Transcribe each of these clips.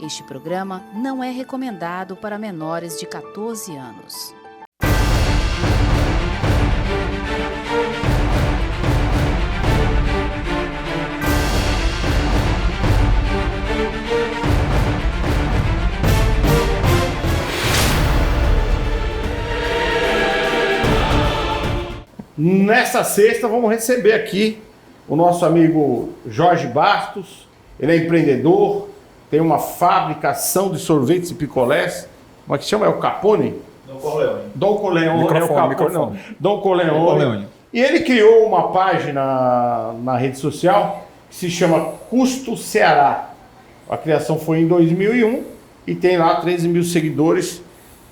Este programa não é recomendado para menores de 14 anos. Nessa sexta vamos receber aqui o nosso amigo Jorge Bastos. Ele é empreendedor, tem uma fabricação de sorvetes e picolés. Como é que chama? É o Capone? Dom Corleone. Dom Corleone. Microfone, é o Capone, microfone. não. Dom Corleone. E ele criou uma página na rede social que se chama Custo Ceará. A criação foi em 2001 e tem lá 13 mil seguidores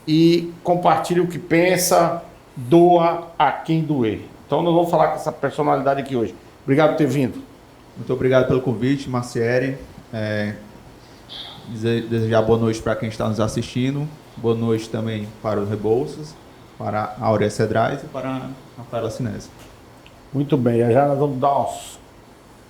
e compartilha o que pensa, doa a quem doer. Então nós vamos falar com essa personalidade aqui hoje. Obrigado por ter vindo. Muito obrigado pelo convite, Marciere. Desejar boa noite para quem está nos assistindo. Boa noite também para os Rebouças, para a Aurea Cedrais e para a Rafaela Sinésio. Muito bem, já nós vamos dar umas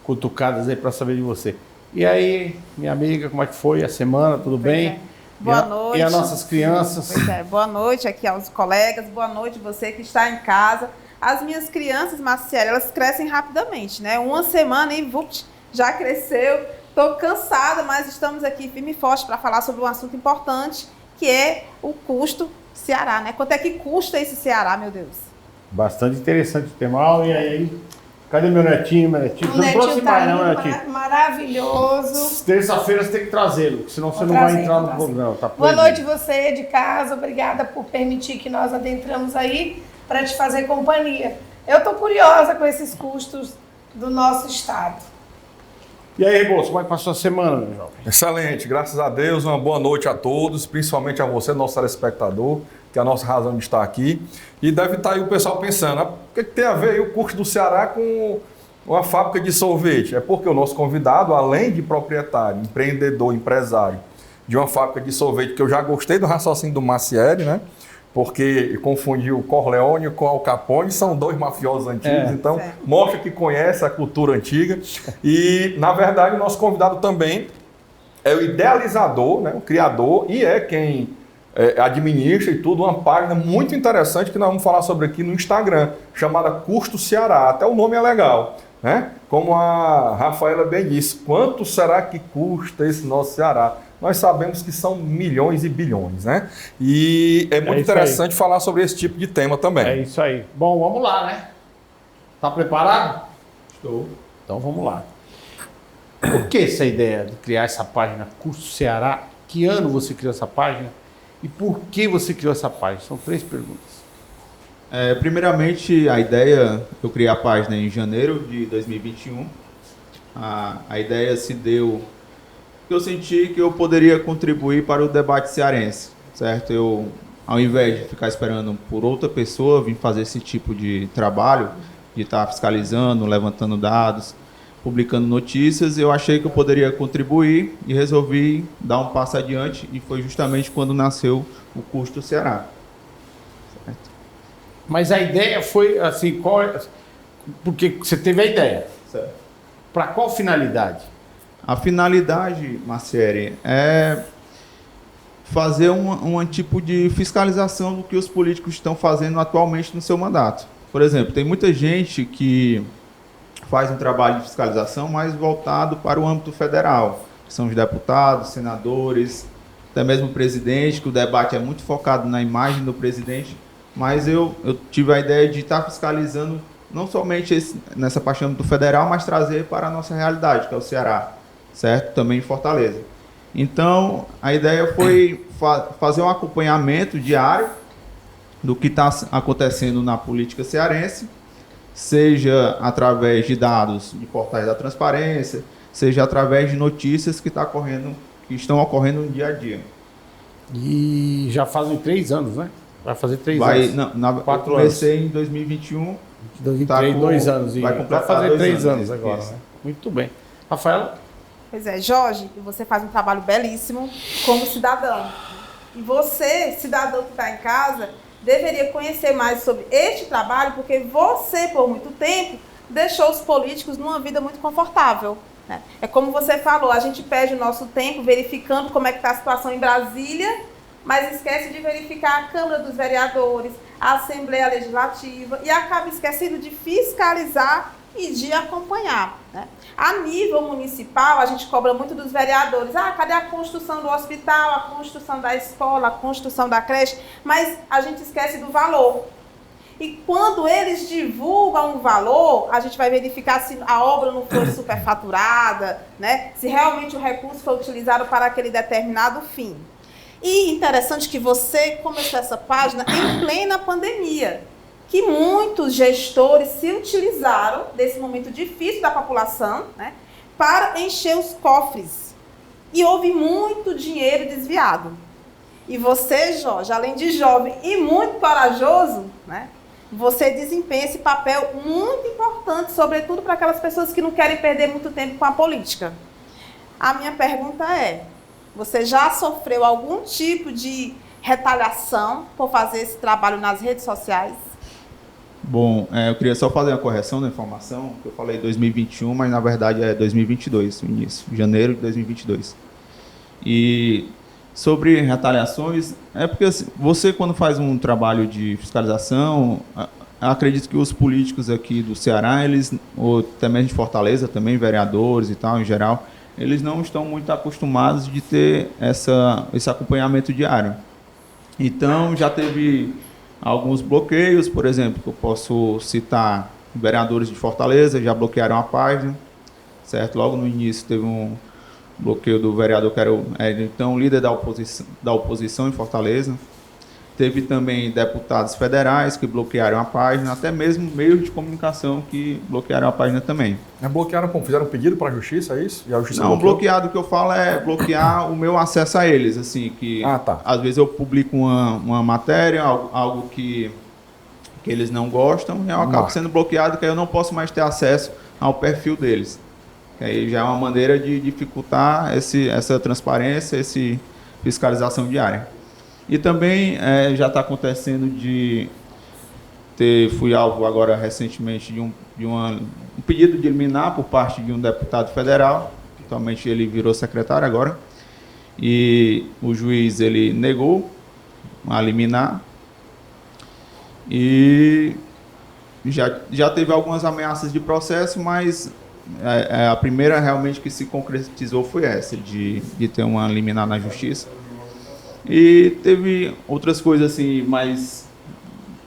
cutucadas aí para saber de você. E aí, minha amiga, como é que foi a semana? Tudo bem? Boa noite. E as nossas crianças? Pois é, boa noite aqui aos colegas, boa noite você que está em casa. As minhas crianças, Marciele, elas crescem rapidamente, né? Uma semana e vupt, já cresceu. Estou cansada, mas estamos aqui firme e forte para falar sobre um assunto importante, que é o custo Ceará, né? Quanto é que custa esse Ceará, meu Deus? Bastante interessante o tema. E aí, cadê meu netinho, meu netinho? O netinho tá lindo, maravilhoso. Terça-feira você tem que trazê-lo, senão você não vai entrar no programa. Tá Boa noite você de casa, obrigada por permitir que nós adentramos aí para te fazer companhia. Eu estou curiosa com esses custos do nosso estado. E aí, Rebouças, como é que passou a semana, meu jovem? Excelente, graças a Deus, uma boa noite a todos, principalmente a você, nosso telespectador, que é a nossa razão de estar aqui. E deve estar aí o pessoal pensando, o que tem a ver aí o custo do Ceará com uma fábrica de sorvete? É porque o nosso convidado, além de proprietário, empreendedor, empresário de uma fábrica de sorvete, que eu já gostei do raciocínio do Marciere, né? Porque confundiu o Corleone com Al Capone, são dois mafiosos antigos, então certo. Mostra que conhece a cultura antiga. E, na verdade, o nosso convidado também é o idealizador, né, o criador, e é quem administra e tudo, uma página muito interessante que nós vamos falar sobre aqui no Instagram, chamada Custo Ceará. Até o nome é legal, né? Como a Rafaela bem disse, quanto será que custa esse nosso Ceará? Nós sabemos que são milhões e bilhões, né? E é muito interessante falar sobre esse tipo de tema também. É isso aí. Bom, vamos lá, né? Tá preparado? Estou. Então vamos lá. Por que essa ideia de criar essa página Custo Ceará? Que ano você criou essa página? E por que você criou essa página? São 3 perguntas. Primeiramente, a ideia, eu criei a página em janeiro de 2021. A ideia se deu... Eu senti que eu poderia contribuir para o debate cearense, certo? Eu, ao invés de ficar esperando por outra pessoa vir fazer esse tipo de trabalho, de estar fiscalizando, levantando dados, publicando notícias, eu achei que eu poderia contribuir e resolvi dar um passo adiante, e foi justamente quando nasceu o Custo Ceará. Certo? Mas a ideia foi assim, porque você teve a ideia. Certo. Para qual finalidade? A finalidade, Marciere, é fazer um tipo de fiscalização do que os políticos estão fazendo atualmente no seu mandato. Por exemplo, tem muita gente que faz um trabalho de fiscalização mais voltado para o âmbito federal, que são os deputados, senadores, até mesmo o presidente, que o debate é muito focado na imagem do presidente, mas eu tive a ideia de estar fiscalizando não somente nessa parte do âmbito federal, mas trazer para a nossa realidade, que é o Ceará. Certo? Também em Fortaleza. Então, a ideia foi fazer um acompanhamento diário do que está acontecendo na política cearense, seja através de dados de portais da transparência, seja através de notícias que estão ocorrendo no dia a dia. E já fazem 3 anos, né? Vai fazer 3 anos. Eu comecei em 2021. 2 anos. E vai fazer 3 anos agora. Né? Muito bem. Rafaela? Pois é, Jorge, você faz um trabalho belíssimo como cidadão. E você, cidadão que está em casa, deveria conhecer mais sobre este trabalho, porque você, por muito tempo, deixou os políticos numa vida muito confortável. né? É como você falou, a gente perde o nosso tempo verificando como é que está a situação em Brasília, mas esquece de verificar a Câmara dos Vereadores, a Assembleia Legislativa e acaba esquecendo de fiscalizar e de acompanhar, né? A nível municipal, a gente cobra muito dos vereadores. Cadê a construção do hospital, a construção da escola, a construção da creche? Mas a gente esquece do valor. E quando eles divulgam um valor, a gente vai verificar se a obra não foi superfaturada, né? Se realmente o recurso foi utilizado para aquele determinado fim. E interessante que você começou essa página em plena pandemia, que muitos gestores se utilizaram desse momento difícil da população, né, para encher os cofres. E houve muito dinheiro desviado. E você, Jorge, além de jovem e muito corajoso, né, você desempenha esse papel muito importante, sobretudo para aquelas pessoas que não querem perder muito tempo com a política. A minha pergunta é, você já sofreu algum tipo de retaliação por fazer esse trabalho nas redes sociais? Bom, eu queria só fazer uma correção da informação, que eu falei 2021, mas na verdade é 2022, o início, janeiro de 2022. E sobre retaliações, é porque assim, você quando faz um trabalho de fiscalização, acredito que os políticos aqui do Ceará, eles, ou também de Fortaleza, também vereadores e tal, em geral, eles não estão muito acostumados de ter esse acompanhamento diário. Então, já teve alguns bloqueios, por exemplo, que eu posso citar, vereadores de Fortaleza já bloquearam a página, certo? Logo no início teve um bloqueio do vereador que era então líder da oposição em Fortaleza. Teve também deputados federais que bloquearam a página, até mesmo meios de comunicação que bloquearam a página também. Bloquearam como? Fizeram um pedido para a justiça, é isso? E a justiça não, bloqueado que eu falo é bloquear o meu acesso a eles, assim, que às vezes eu publico uma matéria, algo que eles não gostam, e eu acabo sendo bloqueado, que aí eu não posso mais ter acesso ao perfil deles. Que aí já é uma maneira de dificultar essa transparência, essa fiscalização diária. E também já está acontecendo fui alvo agora recentemente de um pedido de liminar por parte de um deputado federal, atualmente ele virou secretário agora, e o juiz ele negou a liminar, e já teve algumas ameaças de processo, mas a primeira realmente que se concretizou foi essa, de ter uma liminar na justiça. E teve outras coisas assim, mais,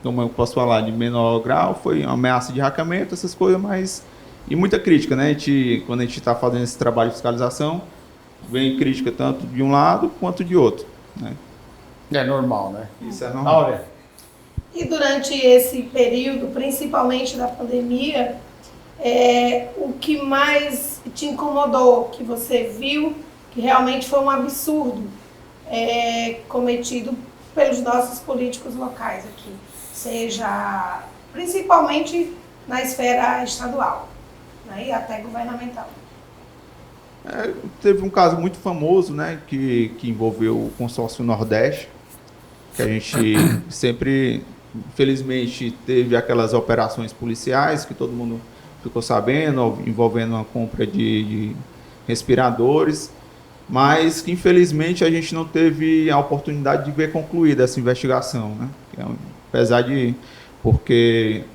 como eu posso falar, de menor grau, foi uma ameaça de hackeamento, essas coisas, mas... E muita crítica, né? Quando a gente está fazendo esse trabalho de fiscalização, vem crítica tanto de um lado quanto de outro, né? É normal, né? Isso é normal. Áurea. E durante esse período, principalmente da pandemia, o que mais te incomodou, que você viu que realmente foi um absurdo cometido pelos nossos políticos locais aqui, seja principalmente na esfera estadual, né, e até governamental? Teve um caso muito famoso, né, que envolveu o consórcio Nordeste, que a gente sempre, infelizmente, teve aquelas operações policiais que todo mundo ficou sabendo, envolvendo a compra de respiradores, mas que infelizmente a gente não teve a oportunidade de ver concluída essa investigação, né? Apesar de, porque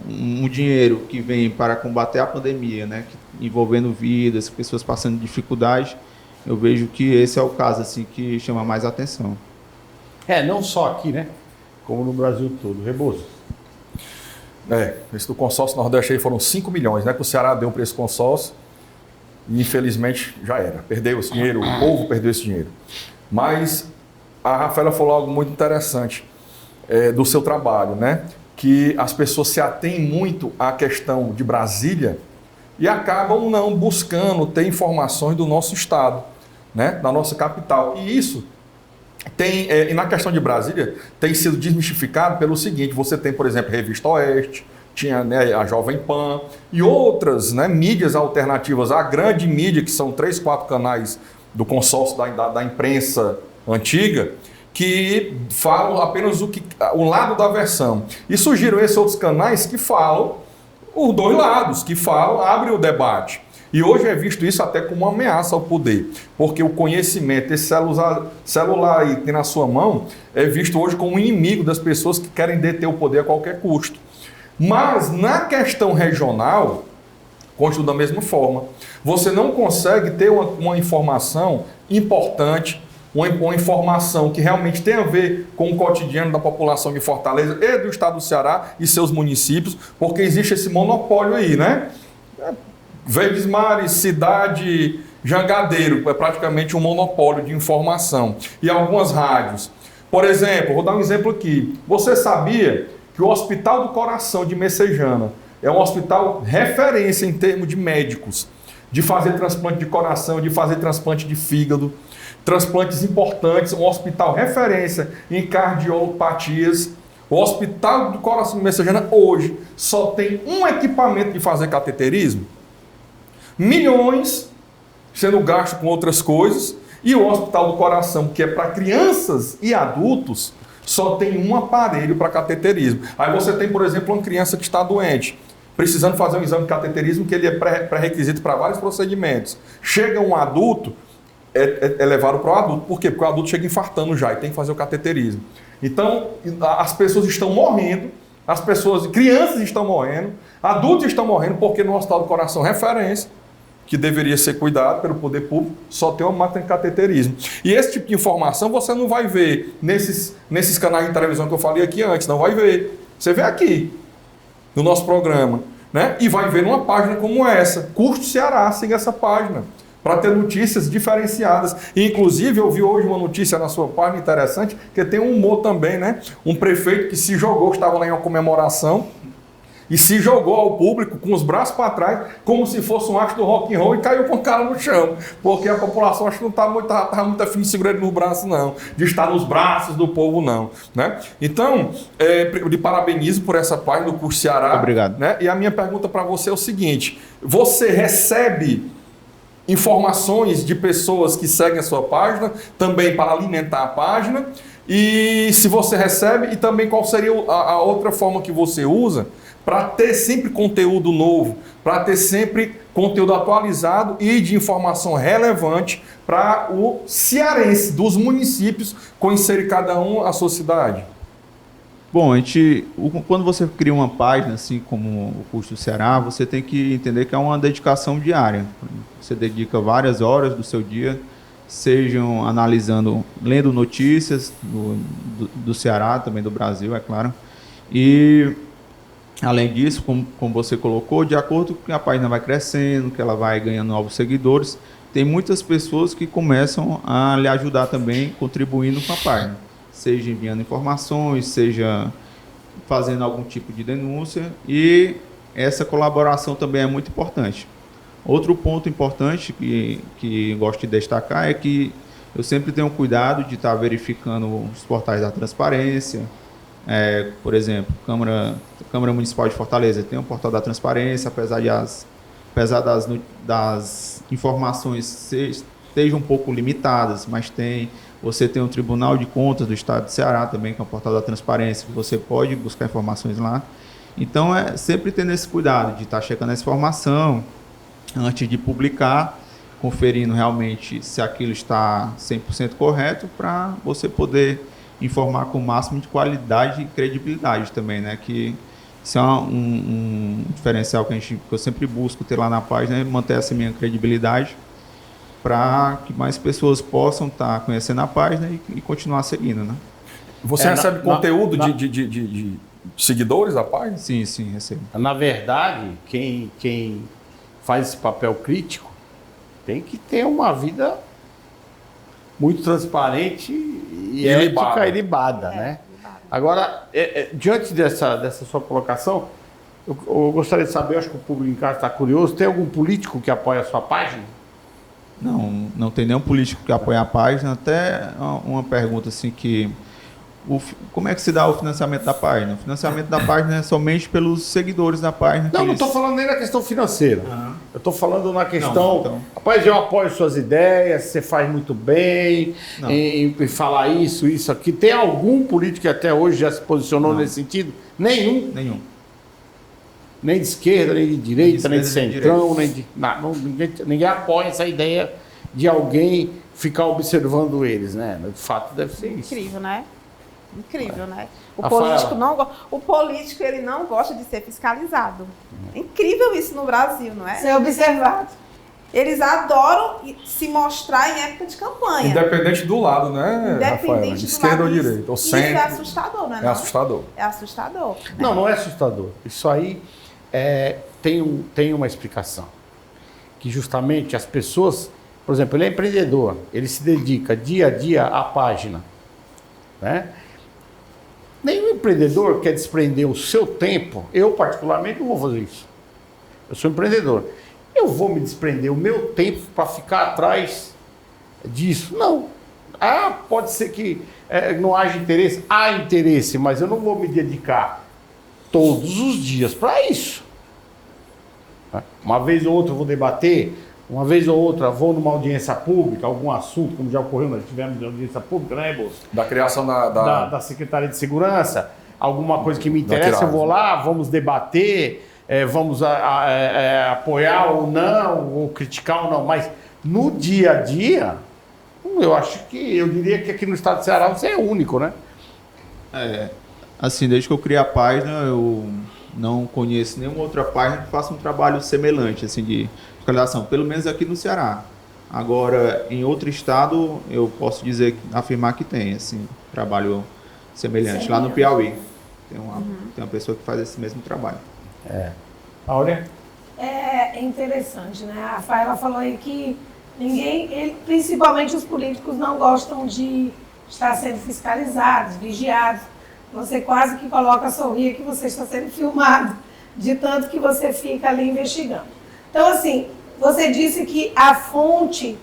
um dinheiro que vem para combater a pandemia, né, envolvendo vidas, pessoas passando dificuldade, eu vejo que esse é o caso assim que chama mais atenção. Não só aqui, né, como no Brasil todo. Rebouças. Esse do consórcio Nordeste aí foram 5 milhões, né, que o Ceará deu para esse consórcio. E infelizmente já era, perdeu esse dinheiro, o povo perdeu esse dinheiro. Mas a Rafaela falou algo muito interessante do seu trabalho, né? Que as pessoas se atêm muito à questão de Brasília e acabam não buscando ter informações do nosso estado, né? Da nossa capital. E isso e na questão de Brasília tem sido desmistificado pelo seguinte: você tem, por exemplo, Revista Oeste, tinha, né, a Jovem Pan e outras, né, mídias alternativas, a grande mídia, que são 3, 4 canais do consórcio da imprensa antiga, que falam apenas o lado da versão. E surgiram esses outros canais que falam os dois lados, que falam, abrem o debate. E hoje é visto isso até como uma ameaça ao poder, porque o conhecimento, esse celular aí que tem na sua mão, é visto hoje como um inimigo das pessoas que querem deter o poder a qualquer custo. Mas na questão regional, continua da mesma forma. Você não consegue ter uma informação importante, uma informação que realmente tem a ver com o cotidiano da população de Fortaleza e do estado do Ceará e seus municípios, porque existe esse monopólio aí, né? Verdes Mares, cidade, Jangadeiro, é praticamente um monopólio de informação. E algumas rádios. Por exemplo, vou dar um exemplo aqui. Você sabia que o Hospital do Coração de Messejana é um hospital referência em termos de médicos, de fazer transplante de coração, de fazer transplante de fígado, transplantes importantes, um hospital referência em cardiopatias. O Hospital do Coração de Messejana hoje só tem um equipamento de fazer cateterismo, milhões sendo gastos com outras coisas, e o Hospital do Coração, que é para crianças e adultos, só tem um aparelho para cateterismo. Aí você tem, por exemplo, uma criança que está doente, precisando fazer um exame de cateterismo, que ele é pré-requisito para vários procedimentos. Chega um adulto, é levado para o adulto. Por quê? Porque o adulto chega infartando já e tem que fazer o cateterismo. Então, as pessoas estão morrendo, crianças estão morrendo, adultos estão morrendo, porque no Hospital do Coração referência, que deveria ser cuidado pelo poder público, só tem uma máquina de cateterismo. E esse tipo de informação você não vai ver nesses canais de televisão que eu falei aqui antes, não vai ver. Você vê aqui, no nosso programa, né? E vai ver numa página como essa. Custo Ceará, siga essa página, para ter notícias diferenciadas. E, inclusive, eu vi hoje uma notícia na sua página interessante, que tem um humor também, né? Um prefeito que se jogou, estava lá em uma comemoração, e se jogou ao público com os braços para trás, como se fosse um ato do rock and roll, e caiu com a cara no chão, porque a população acho que não estava muito afim de segurar ele no braço, não, de estar nos braços do povo, não, né? Então, lhe parabenizo por essa página do Curso Ceará. Obrigado. Né? E a minha pergunta para você é o seguinte: você recebe informações de pessoas que seguem a sua página, também para alimentar a página? E se você recebe, e também qual seria a outra forma que você usa para ter sempre conteúdo novo, para ter sempre conteúdo atualizado e de informação relevante para o cearense, dos municípios, conhecer cada um a sua cidade? Bom, quando você cria uma página, assim como o Curso do Ceará, você tem que entender que é uma dedicação diária. Você dedica várias horas do seu dia, sejam analisando, lendo notícias do Ceará, também do Brasil, é claro. E, além disso, como você colocou, de acordo com que a página vai crescendo, que ela vai ganhando novos seguidores, tem muitas pessoas que começam a lhe ajudar também, contribuindo com a página. Seja enviando informações, seja fazendo algum tipo de denúncia, e essa colaboração também é muito importante. Outro ponto importante que gosto de destacar é que eu sempre tenho cuidado de estar verificando os portais da transparência. Por exemplo, Câmara Municipal de Fortaleza tem um portal da transparência, apesar das informações estejam um pouco limitadas, mas tem. Você tem o Tribunal de Contas do Estado do Ceará também, que é um portal da transparência, que você pode buscar informações lá. Então, sempre tendo esse cuidado de estar checando essa informação antes de publicar, conferindo realmente se aquilo está 100% correto, para você poder informar com o máximo de qualidade e credibilidade também, né? Que isso é um diferencial que eu sempre busco ter lá na página, manter essa minha credibilidade, para que mais pessoas possam estar conhecendo a página e continuar seguindo, né? Você recebe conteúdo de seguidores da página? Sim, recebo. Na verdade, quem faz esse papel crítico tem que ter uma vida muito transparente e ética ilibada, né? Agora, diante dessa sua colocação, eu gostaria de saber, acho que o público em casa está curioso, tem algum político que apoia a sua página? Não tem nenhum político que apoie a página. Até uma pergunta assim que... como é que se dá o financiamento da página? O financiamento da página é somente pelos seguidores da página. Não estou falando nem na questão financeira. Eu estou falando na questão... Rapaz, eu apoio suas ideias, você faz muito bem em falar isso, aqui. Tem algum político que até hoje já se posicionou nesse sentido? Nenhum? Nenhum. nem de esquerda, nem de direita, nem de esquerda, nem de centrão, nem de... ninguém apoia essa ideia de alguém ficar observando eles, né? De fato, deve ser isso. Incrível, né? Incrível, né? Rafaela. O político, ele não gosta de ser fiscalizado. É incrível isso no Brasil, não é? Ser observado. Eles adoram se mostrar em época de campanha. Independente do lado, né, Rafaela? Independente De do esquerda lado, ou direita, ou isso centro. é assustador, não é? É assustador. É assustador. Não é assustador. Isso aí tem uma explicação. Que justamente as pessoas... Por exemplo, ele é empreendedor. Ele se dedica dia a dia à página. Né? Nenhum empreendedor quer desprender o seu tempo. Eu, particularmente, não vou fazer isso. Eu sou empreendedor. Eu vou me desprender o meu tempo para ficar atrás disso? Não. Pode ser que não haja interesse. Há interesse, mas eu não vou me dedicar todos os dias para isso. Uma vez ou outra eu vou debater, uma vez ou outra vou numa audiência pública, algum assunto, como já ocorreu, nós tivemos audiência pública, né, Bolsa? Da criação Da Secretaria de Segurança, alguma coisa que me interessa, eu vou lá, vamos debater, vamos apoiar ou não, ou criticar ou não, mas no dia a dia, eu diria que aqui no estado de Ceará você é único, né? Assim, desde que eu criei a página, eu não conheço nenhuma outra página que faça um trabalho semelhante, assim, de fiscalização, pelo menos aqui no Ceará. Agora, em outro estado, eu posso afirmar que tem, assim, trabalho semelhante. Lá no Piauí, tem uma pessoa que faz esse mesmo trabalho. Áurea? É interessante, né? A Rafaela falou aí que principalmente os políticos, não gostam de estar sendo fiscalizados, vigiados. Você quase que coloca sorrir que você está sendo filmado, de tanto que você fica ali investigando. Então, assim, você disse que a fonte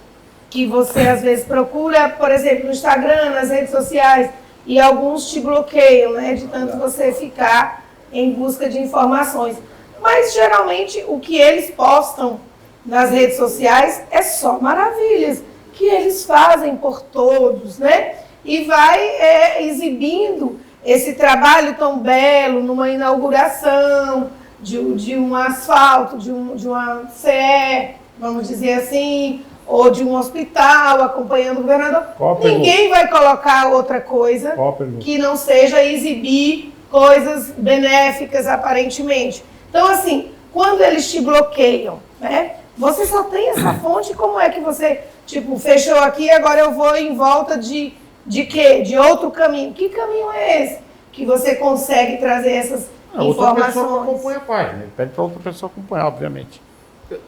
que você às vezes procura, por exemplo, no Instagram, nas redes sociais, e alguns te bloqueiam, né? De tanto você ficar em busca de informações. Mas, geralmente, o que eles postam nas redes sociais é só maravilhas, que eles fazem por todos, né? E vai exibindo esse trabalho tão belo numa inauguração de um asfalto, de uma CE, vamos dizer assim, ou de um hospital, acompanhando o governador. Ninguém vai colocar outra coisa que não seja exibir coisas benéficas, aparentemente. Então, assim, quando eles te bloqueiam, né, você só tem essa fonte, como é que você, fechou aqui, agora eu vou em volta de quê? De outro caminho. Que caminho é esse que você consegue trazer essas informações? Outra pessoa que acompanha a página. Ele pede para outra pessoa acompanhar, obviamente.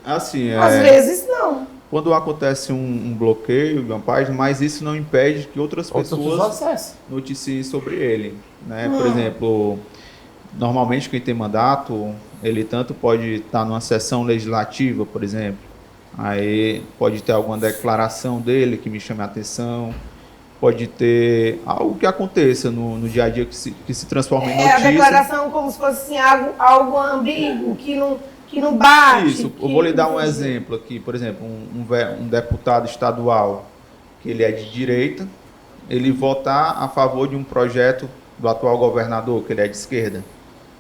Assim, Às vezes não. Quando acontece um bloqueio de uma página, mas isso não impede que outras pessoas noticiem sobre ele. Né? Por exemplo, normalmente quem tem mandato, ele tanto pode estar numa sessão legislativa, por exemplo, aí pode ter alguma declaração dele que me chame a atenção, pode ter algo que aconteça no dia a dia que se transforma em notícia. A declaração como se fosse assim, algo ambíguo, que não bate. Isso, eu vou lhe dar um exemplo aqui, por exemplo, um deputado estadual que ele é de direita, ele votar a favor de um projeto do atual governador, que ele é de esquerda.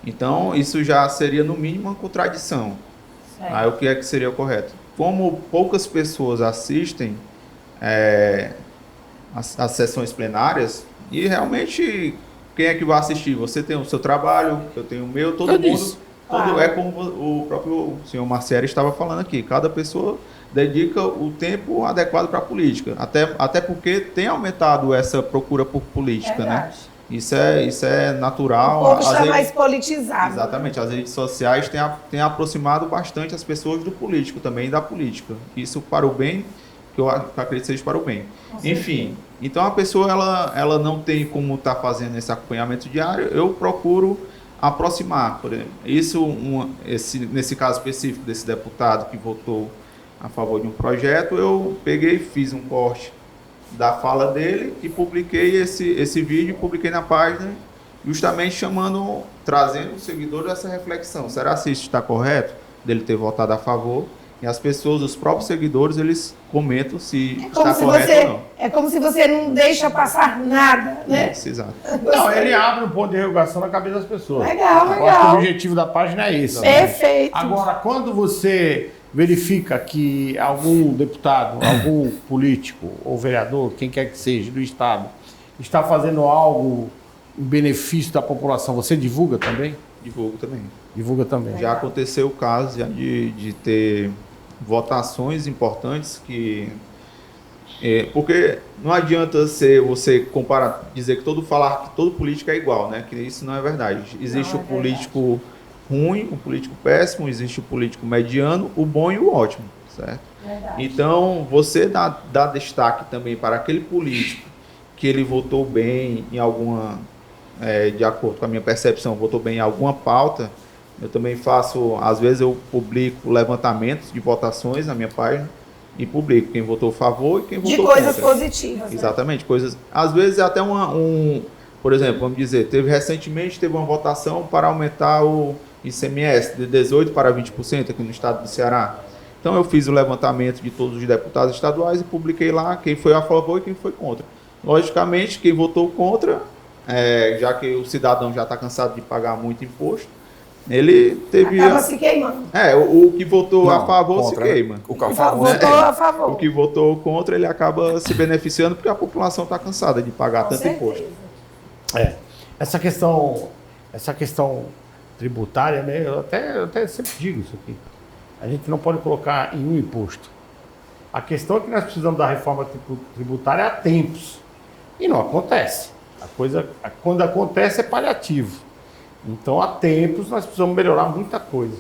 Então, isso já seria, no mínimo, uma contradição. Certo. Aí, o que é que seria o correto? Como poucas pessoas assistem as sessões plenárias, e realmente, quem é que vai assistir? Você tem o seu trabalho, eu tenho o meu, todo mundo... É como o próprio senhor Marcieri estava falando aqui, cada pessoa dedica o tempo adequado para a política, até porque tem aumentado essa procura por política, né? Isso é natural. O povo está mais politizado. Exatamente, as redes sociais têm aproximado bastante as pessoas do político também e da política. Isso para o bem, que eu acredito que seja para o bem. Enfim, então a pessoa ela não tem como estar fazendo esse acompanhamento diário, eu procuro aproximar, por exemplo. Nesse caso específico desse deputado que votou a favor de um projeto, eu peguei e fiz um corte da fala dele e publiquei esse vídeo, publiquei na página, justamente trazendo o seguidor dessa reflexão. Será que isso está correto, dele ter votado a favor? E as pessoas, os próprios seguidores, eles comentam se está correto ou não. É como se você não deixa passar nada, né? Isso, exato. Não, ele abre um ponto de interrogação na cabeça das pessoas. Legal, Eu acho que legal. o objetivo da página é esse. Perfeito. Agora, quando você verifica que algum deputado, algum político ou vereador, quem quer que seja, do Estado, está fazendo algo em benefício da população, você divulga também? Divulgo também. Divulga também. Já aconteceu o caso de ter votações importantes que... porque não adianta você comparar, dizer que falar que todo político é igual, né? Que isso não é verdade. Existe o político ruim, o político péssimo, existe o político mediano, o bom e o ótimo, certo? Verdade. Então, você dá destaque também para aquele político que ele votou bem em alguma, de acordo com a minha percepção, votou bem em alguma pauta. Eu também faço, às vezes eu publico levantamentos de votações na minha página e publico quem votou a favor e quem votou contra. De coisas positivas. Exatamente, coisas, às vezes até por exemplo, vamos dizer, recentemente teve uma votação para aumentar o ICMS de 18% para 20% aqui no estado do Ceará. Então eu fiz o levantamento de todos os deputados estaduais e publiquei lá quem foi a favor e quem foi contra. Logicamente, quem votou contra, já que o cidadão já está cansado de pagar muito imposto, ele teve... Acaba se queimando. O que votou a favor contra, se queima. O que a favor, Votou a favor. O que votou contra, ele acaba se beneficiando porque a população está cansada de pagar Com tanto certeza. imposto. Essa questão tributária, né? Eu até sempre digo isso aqui. A gente não pode colocar em um imposto. A questão é que nós precisamos da reforma tributária há tempos. E não acontece. Quando acontece, é paliativo. Então, há tempos, nós precisamos melhorar muita coisa.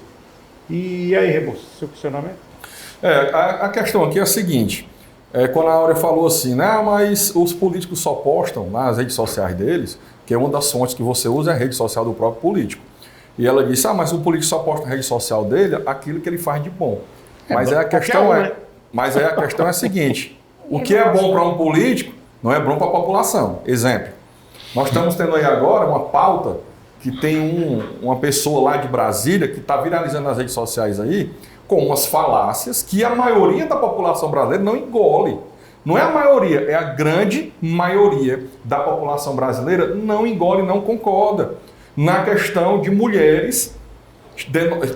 E aí, Rebouças, seu questionamento? A questão aqui é a seguinte. Quando a Áurea falou assim, né, mas os políticos só postam nas redes sociais deles, que é uma das fontes que você usa é a rede social do próprio político. E ela disse, mas o político só posta na rede social dele aquilo que ele faz de bom. Mas a questão é a seguinte, o que é bom para um político não é bom para a população. Exemplo, nós estamos tendo aí agora uma pauta que tem uma pessoa lá de Brasília que está viralizando nas redes sociais aí com umas falácias que a maioria da população brasileira não engole. Não é a maioria, é a grande maioria da população brasileira não engole, não concorda na questão de mulheres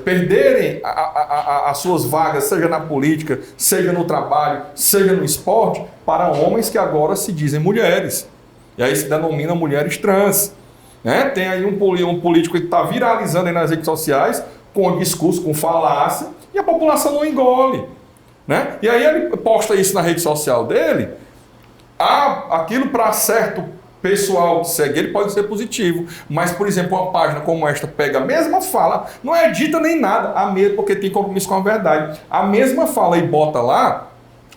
perderem as suas vagas, seja na política, seja no trabalho, seja no esporte, para homens que agora se dizem mulheres. E aí se denominam mulheres trans. Né? Tem aí um político que está viralizando aí nas redes sociais com discurso, com falácia, e a população não engole. Né? E aí ele posta isso na rede social dele, aquilo para certo pessoal que segue ele pode ser positivo, mas, por exemplo, uma página como esta pega a mesma fala, não é dita nem nada, porque tem compromisso com a verdade, a mesma fala e bota lá,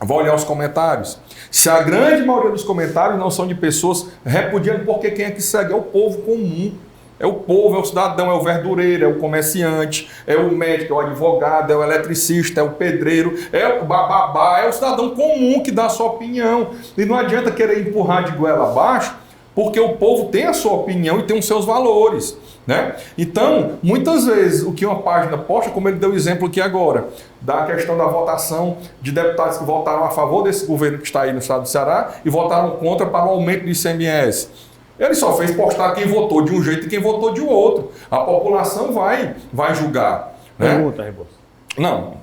vai olhar os comentários. Se a grande maioria dos comentários não são de pessoas repudiando, porque quem é que segue? É o povo comum. É o povo, é o cidadão, é o verdureiro, é o comerciante, é o médico, é o advogado, é o eletricista, é o pedreiro, é o bababá, é o cidadão comum que dá a sua opinião. E não adianta querer empurrar de goela abaixo, porque o povo tem a sua opinião e tem os seus valores. Né? Então, muitas vezes, o que uma página posta, como ele deu exemplo aqui agora, da questão da votação de deputados que votaram a favor desse governo que está aí no estado do Ceará e votaram contra para o aumento do ICMS. Ele só fez postar quem votou de um jeito e quem votou de outro. A população vai julgar. Né? Pergunta, Rebouças. Não,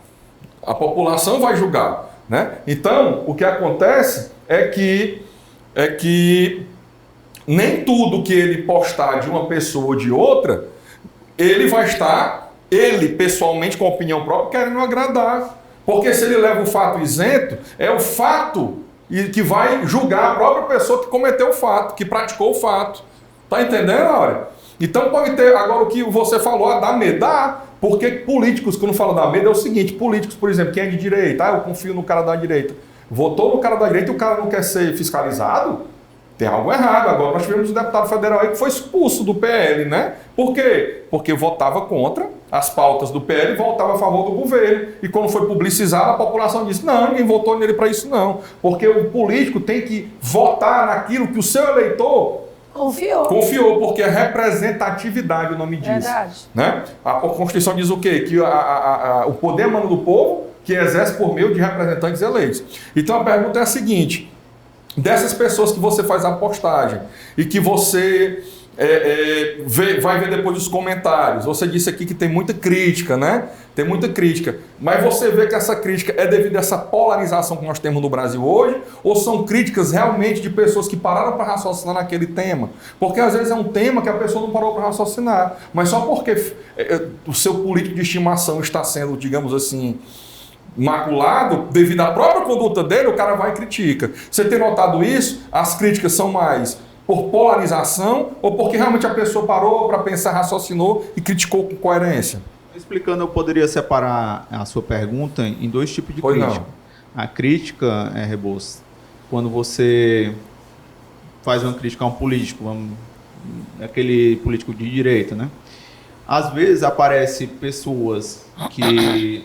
a população vai julgar. Né? Então, o que acontece é que nem tudo que ele postar de uma pessoa ou de outra, ele vai estar, pessoalmente, com a opinião própria, querendo agradar. Porque se ele leva o fato isento, é o fato que vai julgar a própria pessoa que cometeu o fato, que praticou o fato. Tá entendendo, Áurea? Então pode ter, agora o que você falou, dá medo. Dá, porque políticos, quando falam dá medo, é o seguinte, políticos, por exemplo, quem é de direita, eu confio no cara da direita. Votou no cara da direita e o cara não quer ser fiscalizado? Tem algo errado. Agora nós tivemos um deputado federal aí que foi expulso do PL, né? Por quê? Porque votava contra as pautas do PL e votava a favor do governo. E quando foi publicizado, a população disse, não, ninguém votou nele para isso não. Porque o político tem que votar naquilo que o seu eleitor confiou, porque é representatividade o nome disso. Verdade. Né? A Constituição diz o quê? Que o poder emana do povo que exerce por meio de representantes eleitos. Então a pergunta é a seguinte: dessas pessoas que você faz a postagem e que você vai ver depois os comentários, você disse aqui que tem muita crítica, né? Tem muita crítica, mas você vê que essa crítica é devido a essa polarização que nós temos no Brasil hoje, ou são críticas realmente de pessoas que pararam para raciocinar naquele tema? Porque às vezes é um tema que a pessoa não parou para raciocinar, mas só porque o seu político de estimação está sendo, digamos assim, maculado devido à própria conduta dele, o cara vai e critica. Você tem notado isso? As críticas são mais por polarização ou porque realmente a pessoa parou para pensar, raciocinou e criticou com coerência? Explicando, eu poderia separar a sua pergunta em dois tipos de crítica. Não. A crítica, Rebouças, quando você faz uma crítica a um político, aquele político de direita, né? Às vezes aparecem pessoas que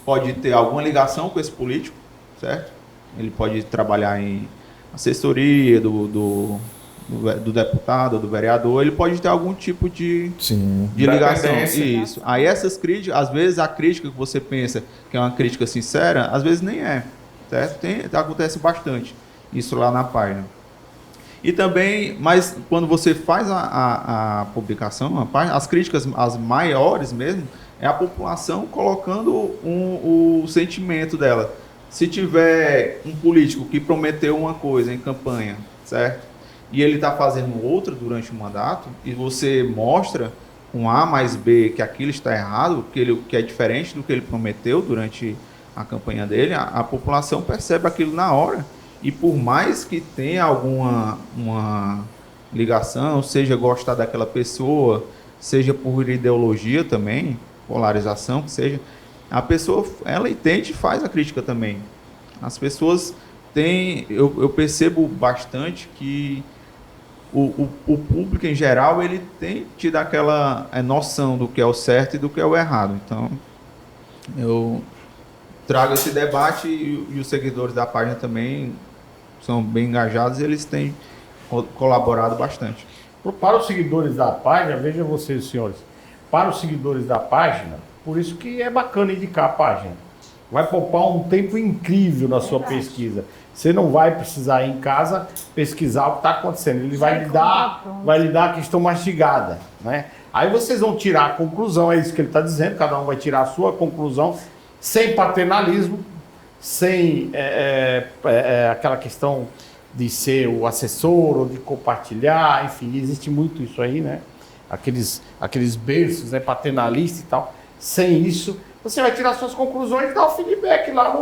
pode ter alguma ligação com esse político, certo? Ele pode trabalhar em assessoria do deputado, do vereador, ele pode ter algum tipo de ligação. Isso. Aí essas críticas, às vezes a crítica que você pensa que é uma crítica sincera, às vezes nem é, certo? Acontece bastante isso lá na página. E também, mas quando você faz a publicação, as críticas, as maiores mesmo, é a população colocando o sentimento dela. Se tiver um político que prometeu uma coisa em campanha, certo? E ele está fazendo outra durante o mandato, e você mostra com A mais B que aquilo está errado, que é diferente do que ele prometeu durante a campanha dele, a população percebe aquilo na hora. E por mais que tenha uma ligação, seja gostar daquela pessoa, seja por ideologia também, polarização, que seja, a pessoa, ela entende e faz a crítica também. As pessoas têm, eu percebo bastante que o público em geral, ele tem tido aquela noção do que é o certo e do que é o errado. Então, eu trago esse debate e os seguidores da página também são bem engajados e eles têm colaborado bastante. Para os seguidores da página, vejam vocês, senhores, para os seguidores da página, por isso que é bacana indicar a página. Vai poupar um tempo incrível na sua pesquisa. Você não vai precisar ir em casa pesquisar o que está acontecendo. Ele vai lhe dar a questão mastigada, né? Aí vocês vão tirar a conclusão, é isso que ele está dizendo, cada um vai tirar a sua conclusão, sem paternalismo, sem aquela questão de ser o assessor ou de compartilhar, enfim, existe muito isso aí, né? Aqueles berços, né, paternalistas e tal. Sem isso, você vai tirar suas conclusões e dar o feedback lá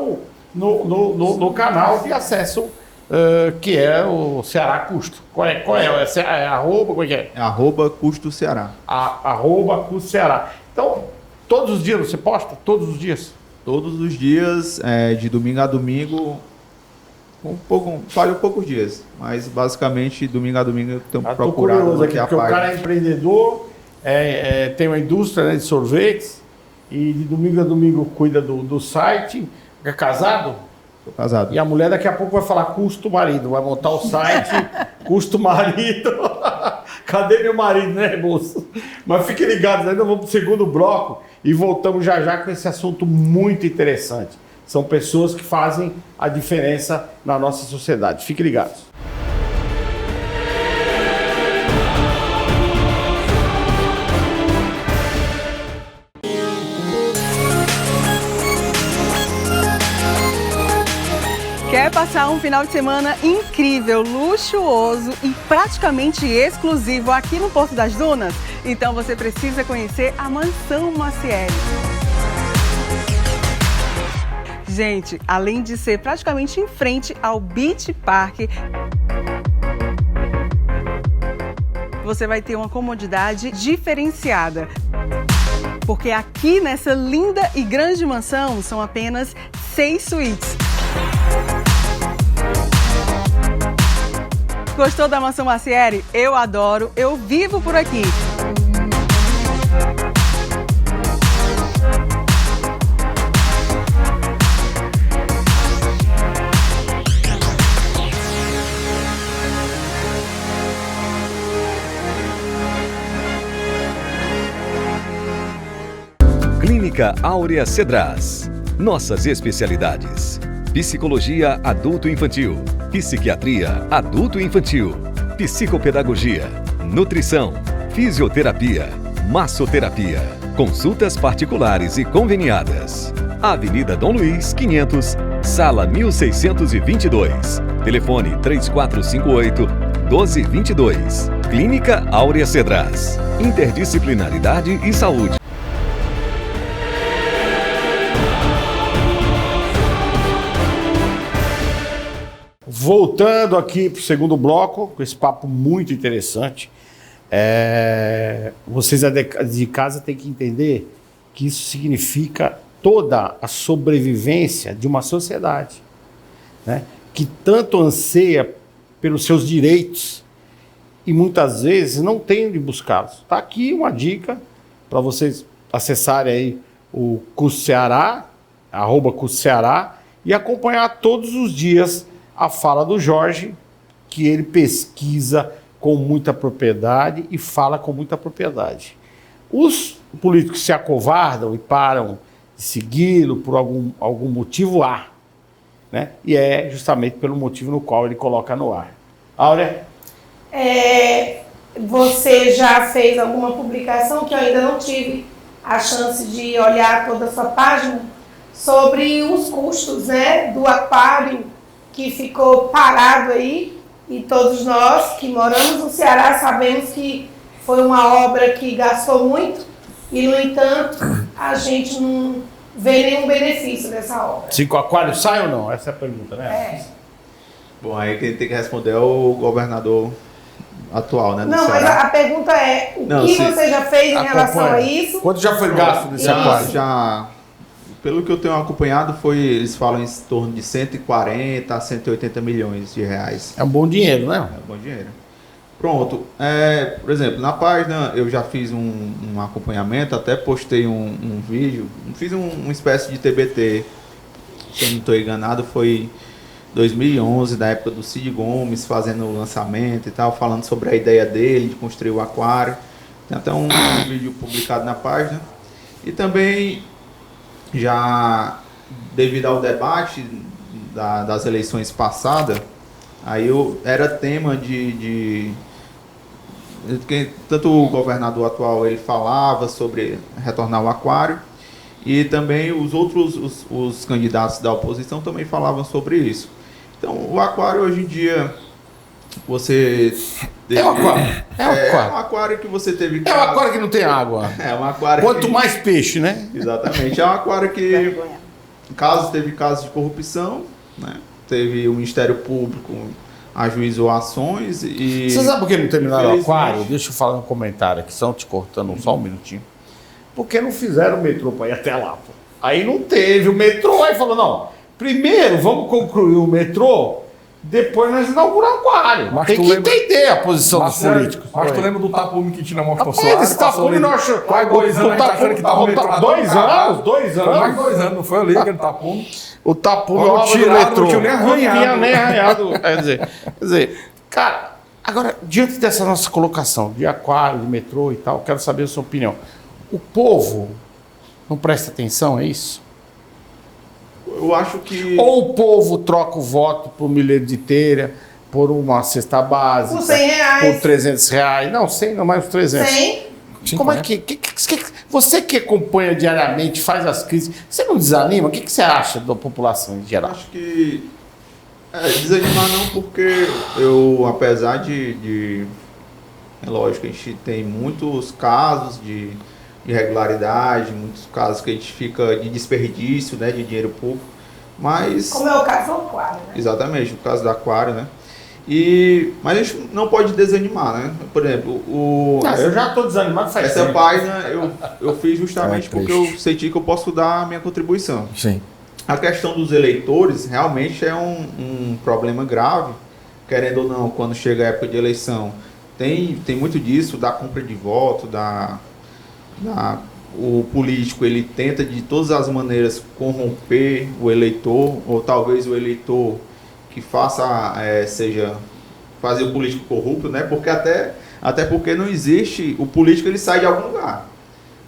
no canal de acesso, que é o Ceará Custo. Qual é? É arroba, como é que é? É arroba Custo Ceará. Arroba Custo Ceará. Então, todos os dias você posta? Todos os dias? Todos os dias, de domingo a domingo, falha poucos dias, mas basicamente domingo a domingo eu tenho procurado aqui a página. Porque o cara é empreendedor, tem uma indústria, né, de sorvetes, e de domingo a domingo cuida do site. É casado? Tô casado. E a mulher daqui a pouco vai falar custo marido, vai montar o site, custo marido. Cadê meu marido, né, moço? Mas fiquem ligados, ainda vamos para o segundo bloco e voltamos já com esse assunto muito interessante. São pessoas que fazem a diferença na nossa sociedade. Fiquem ligados. Quer passar um final de semana incrível, luxuoso e praticamente exclusivo aqui no Porto das Dunas? Então você precisa conhecer a Mansão Macieri. Gente, além de ser praticamente em frente ao Beach Park, você vai ter uma comodidade diferenciada. Porque aqui nessa linda e grande mansão são apenas 6 suítes. Gostou da Mansão Macieri? Eu adoro, eu vivo por aqui. Clínica Áurea Cedras. Nossas especialidades: psicologia adulto-infantil, psiquiatria adulto-infantil, psicopedagogia, nutrição, fisioterapia, massoterapia, consultas particulares e conveniadas. Avenida Dom Luiz, 500, sala 1622. Telefone 3458-1222. Clínica Áurea Cedras. Interdisciplinaridade e saúde. Voltando aqui para o segundo bloco, com esse papo muito interessante. Vocês de casa têm que entender que isso significa toda a sobrevivência de uma sociedade, né? Que tanto anseia pelos seus direitos e muitas vezes não tem onde buscá-los. Está aqui uma dica para vocês acessarem aí o Custo Ceará, @Custo Ceará, e acompanhar todos os dias a fala do Jorge, que ele pesquisa com muita propriedade e fala com muita propriedade. Os políticos se acovardam e param de segui-lo por algum motivo há, né? E é justamente pelo motivo no qual ele coloca no ar. Áurea? Você já fez alguma publicação, que eu ainda não tive a chance de olhar toda a sua página, sobre os custos, né, do aquário que ficou parado aí, e todos nós que moramos no Ceará sabemos que foi uma obra que gastou muito e, no entanto, a gente não vê nenhum benefício dessa obra. Se o aquário sai ou não? Essa é a pergunta, né? Bom, aí quem tem que responder é o governador atual, né? Não, mas a pergunta é, você já fez em relação a isso? Quanto já foi gasto desse aquário? Já, pelo que eu tenho acompanhado, eles falam em torno de 140 a 180 milhões de reais. É um bom dinheiro, né? É um bom dinheiro. Pronto. Por exemplo, na página eu já fiz um acompanhamento, até postei um vídeo, fiz uma espécie de TBT, se eu não estou enganado, foi 2011, da época do Cid Gomes, fazendo o lançamento e tal, falando sobre a ideia dele de construir o aquário. Tem até um vídeo publicado na página. E também, já devido ao debate das eleições passadas, aí era tema tanto o governador atual ele falava sobre retornar o aquário, e também os candidatos da oposição também falavam sobre isso. Então, o aquário hoje em dia, você... É um aquário. É um aquário que você teve... É um aquário que não tem água. É um aquário Quanto mais peixe, né? Exatamente. É um aquário que teve casos de corrupção, né? Teve o Ministério Público ajuizou ações e... Você sabe por que não terminaram o aquário? Deixa eu falar um comentário aqui, só te cortando só um minutinho. Porque não fizeram o metrô para ir até lá, pô. Aí não teve o metrô, aí falou, não, primeiro vamos concluir o metrô, depois nós inauguramos o aquário. Mas tem que entender a posição dos políticos. Mas tu lembra do tapume que tinha na Mostra Soares? Esse tapume não achou... Quase 2 anos, a gente achando que tava o metrô. 2 anos? 2 anos? Mais 2 anos, não foi ali aquele tapume. O tapume do metrô. Não tinha nem arranhado. Não tinha nem arranhado. Quer dizer, cara, agora, diante dessa nossa colocação de aquário, de metrô e tal, quero saber a sua opinião. O povo não presta atenção a isso? Eu acho que... Ou o povo troca o voto por milheiro de telha, por uma cesta básica... Por R$100. Por R$300. Não, 100 não, mais uns 300. 100? Como é que... Você que acompanha diariamente, faz as crises, você não desanima? O que você acha da população em geral? Eu acho que... desanimar não, porque eu, apesar de... É lógico, a gente tem muitos casos de irregularidade, muitos casos que a gente fica de desperdício, né, de dinheiro público, mas... Como é o caso do aquário, né? Exatamente, o caso do aquário, né? Mas a gente não pode desanimar, né? Por exemplo, eu já estou desanimado faz tempo. Essa página eu fiz justamente porque eu senti que eu posso dar a minha contribuição. Sim. A questão dos eleitores realmente é um problema grave, querendo ou não, quando chega a época de eleição. Tem muito disso, da compra de voto, o político ele tenta de todas as maneiras corromper o eleitor, ou talvez o eleitor que fazer o político corrupto, né? Porque até porque não existe, o político ele sai de algum lugar.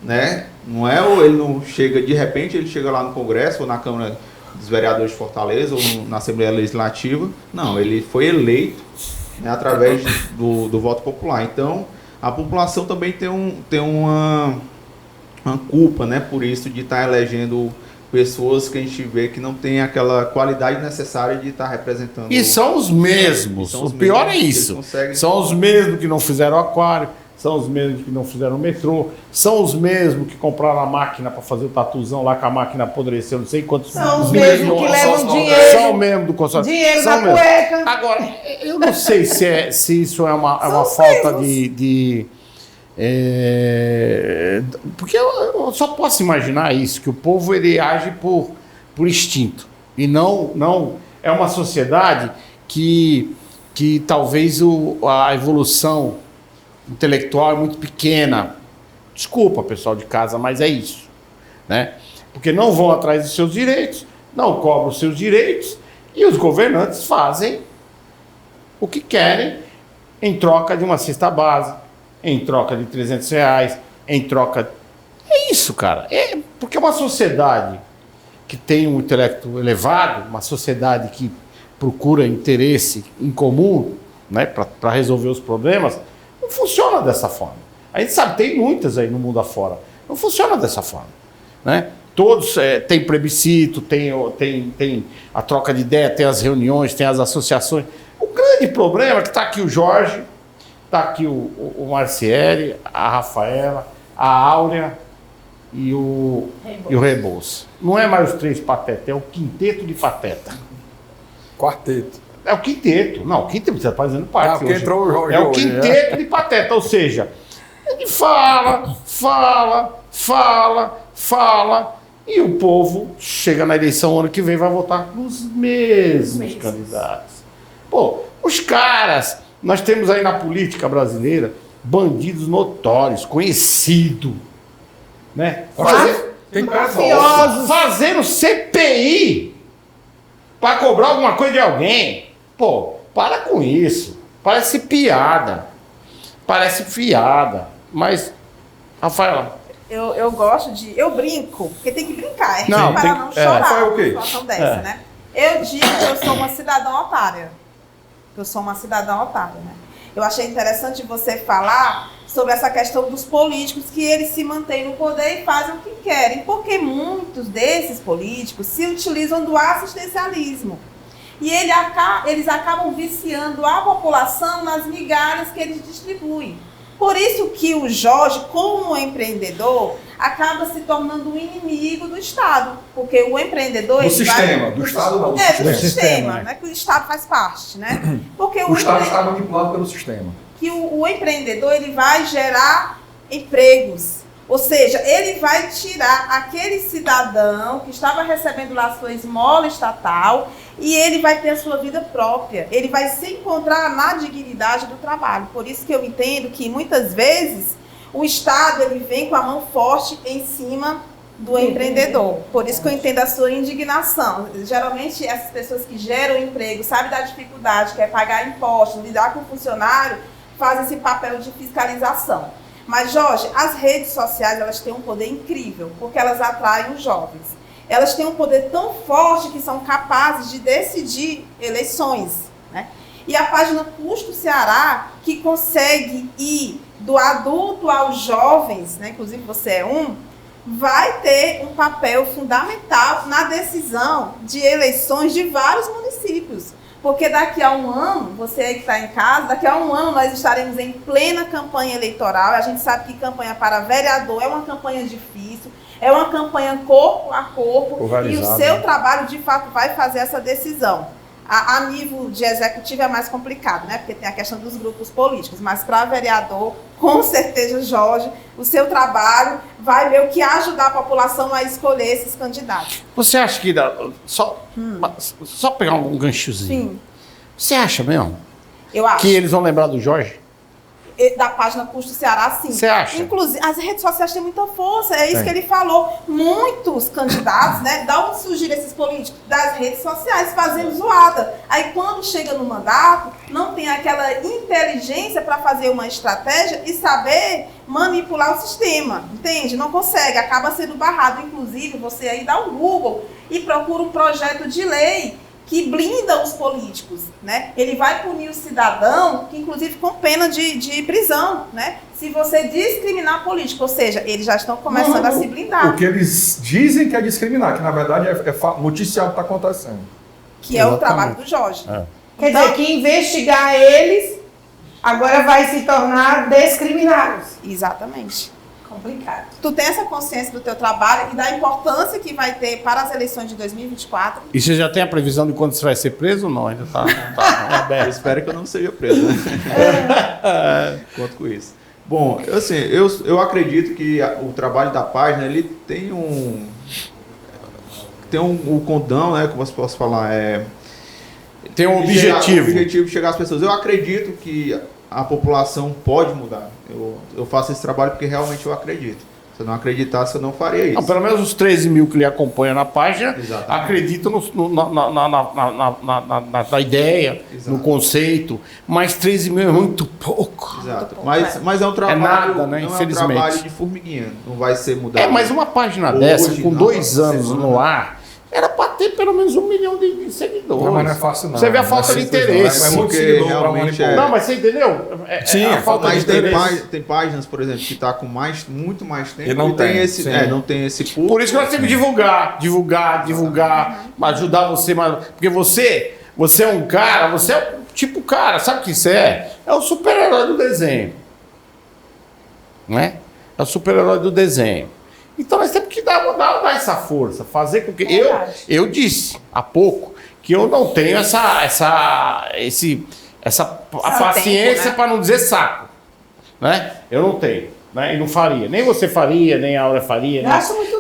né? Não é ou ele não chega, de repente ele chega lá no Congresso ou na Câmara dos Vereadores de Fortaleza ou na Assembleia Legislativa. Não, ele foi eleito, né, através do voto popular. Então, a população também tem uma culpa, né, por isso de estar elegendo pessoas que a gente vê que não tem aquela qualidade necessária de estar representando. E são os mesmos. O pior é isso. São os mesmos que não fizeram aquário, são os mesmos que não fizeram metrô, são os mesmos que compraram a máquina para fazer o tatuzão lá, que a máquina apodreceu, não sei quantos. São os mesmos que levam dinheiro. São os mesmos do consórcio. Dinheiro da cueca. Agora, eu não sei se isso é uma falta porque eu só posso imaginar isso, que o povo ele age por instinto. E não é uma sociedade que talvez a evolução intelectual é muito pequena. Desculpa, pessoal de casa, mas é isso, né? Porque não vão atrás dos seus direitos, não cobram os seus direitos, e os governantes fazem o que querem em troca de uma cesta básica, em troca de R$300, em troca... É isso, cara. Porque uma sociedade que tem um intelecto elevado, uma sociedade que procura interesse em comum, né, para resolver os problemas, não funciona dessa forma. A gente sabe, tem muitas aí no mundo afora. Não funciona dessa forma, né? Todos tem plebiscito, tem a troca de ideia, tem as reuniões, tem as associações. O grande problema é que está aqui o Jorge, está aqui o Marcieri, a Rafaela, a Áurea e o Rebouças. Não é mais os 3 patetas, é o quinteto de pateta. Quarteto. É o quinteto. Não, o quinteto você está fazendo parte. Hoje. Entrou o Jorge. É o quinteto de pateta, ou seja, ele fala, e o povo chega na eleição ano que vem vai votar nos mesmos candidatos. Pô, os caras, nós temos aí na política brasileira bandidos notórios, conhecidos, né? Fazendo CPI para cobrar alguma coisa de alguém. Pô, para com isso. Parece piada. Mas, Rafaela... Eu gosto de... Eu brinco, porque tem que brincar. Não, para não chorar o quê? uma situação dessa, né? Eu digo que eu sou uma cidadã otária. Né? Eu achei interessante você falar sobre essa questão dos políticos, que eles se mantêm no poder e fazem o que querem, porque muitos desses políticos se utilizam do assistencialismo. E eles acabam viciando a população nas migalhas que eles distribuem. Por isso que o Jorge, como empreendedor, acaba se tornando um inimigo do Estado. Porque o empreendedor... Do sistema, do Estado não. Do sistema, né? Que o Estado faz parte, né? Porque o Estado está manipulado pelo sistema. Que o empreendedor ele vai gerar empregos. Ou seja, ele vai tirar aquele cidadão que estava recebendo lá sua esmola estatal e ele vai ter a sua vida própria. Ele vai se encontrar na dignidade do trabalho. Por isso que eu entendo que muitas vezes o Estado ele vem com a mão forte em cima do empreendedor. Por isso que eu entendo a sua indignação. Geralmente essas pessoas que geram emprego, sabem da dificuldade que é pagar impostos, lidar com o funcionário, fazem esse papel de fiscalização. Mas, Jorge, as redes sociais, elas têm um poder incrível, porque elas atraem os jovens. Elas têm um poder tão forte que são capazes de decidir eleições, né? E a página Custo Ceará, que consegue ir do adulto aos jovens, né? Inclusive você é um, vai ter um papel fundamental na decisão de eleições de vários municípios. Porque daqui a um ano, você aí que está em casa, daqui a um ano nós estaremos em plena campanha eleitoral. A gente sabe que campanha para vereador é uma campanha difícil, é uma campanha corpo a corpo, e o seu trabalho, de fato, vai fazer essa decisão. A nível de executivo é mais complicado, né? Porque tem a questão dos grupos políticos, mas para vereador, com certeza, Jorge, o seu trabalho vai meio que ajudar a população a escolher esses candidatos. Você acha que só pegar um ganchozinho? Sim. Você acha mesmo? Eu acho. Que eles vão lembrar do Jorge? da página Custo Ceará, sim. Você acha? Inclusive, as redes sociais têm muita força, é isso que ele falou. Muitos candidatos, né, da onde surgiram esses políticos? Das redes sociais, fazendo zoada. Aí quando chega no mandato, não tem aquela inteligência para fazer uma estratégia e saber manipular o sistema, entende? Não consegue, acaba sendo barrado. Inclusive, você aí dá um Google e procura um projeto de lei que blinda os políticos, né? Ele vai punir o cidadão, que inclusive com pena de prisão, né? Se você discriminar político, ou seja, eles já estão começando a se blindar. O que eles dizem que é discriminar, que na verdade é noticiar o que está acontecendo. Que é o trabalho do Jorge. Quer dizer, que investigar eles agora vai se tornar descriminados. Exatamente. Complicado. Tu tem essa consciência do teu trabalho e da importância que vai ter para as eleições de 2024? E você já tem a previsão de quando você vai ser preso ou não? Ainda tá aberto. Eu espero que eu não seja preso, né? Conto com isso. Bom, assim, eu acredito que o trabalho da página, ele tem um condão, né, como eu posso falar, Tem um objetivo. O objetivo de chegar às pessoas. Eu acredito que a população pode mudar. Eu faço esse trabalho porque realmente eu acredito. Se eu não acreditasse, eu não faria isso. Não, pelo menos os 13 mil que lhe acompanham na página acreditam na ideia, no conceito, mas 13 mil é muito pouco. Exato. Mas é um trabalho, nada, né? Não Infelizmente. É um trabalho de formiguinha. Não vai ser mudado. Mas uma página dessa, com 2 anos no ar, era para ter pelo menos 1 milhão de seguidores. Não, mas não é fácil não. Você vê a falta de interesse. É muito seguidor para manipular. Não, mas você entendeu? Sim, a falta de interesse. Tem páginas, por exemplo, que está com muito mais tempo e não tem esse, não tem esse público. Por isso que nós temos que divulgar, ajudar você. Porque você é um cara, você é tipo cara, sabe o que isso é? É o super-herói do desenho. Né? É o super-herói do desenho. Então nós temos que dar essa força, fazer com que... Eu disse há pouco que eu não tenho essa paciência, né? Para não dizer saco. Né? Eu não tenho. Né? E não faria. Nem você faria, nem a Áurea faria,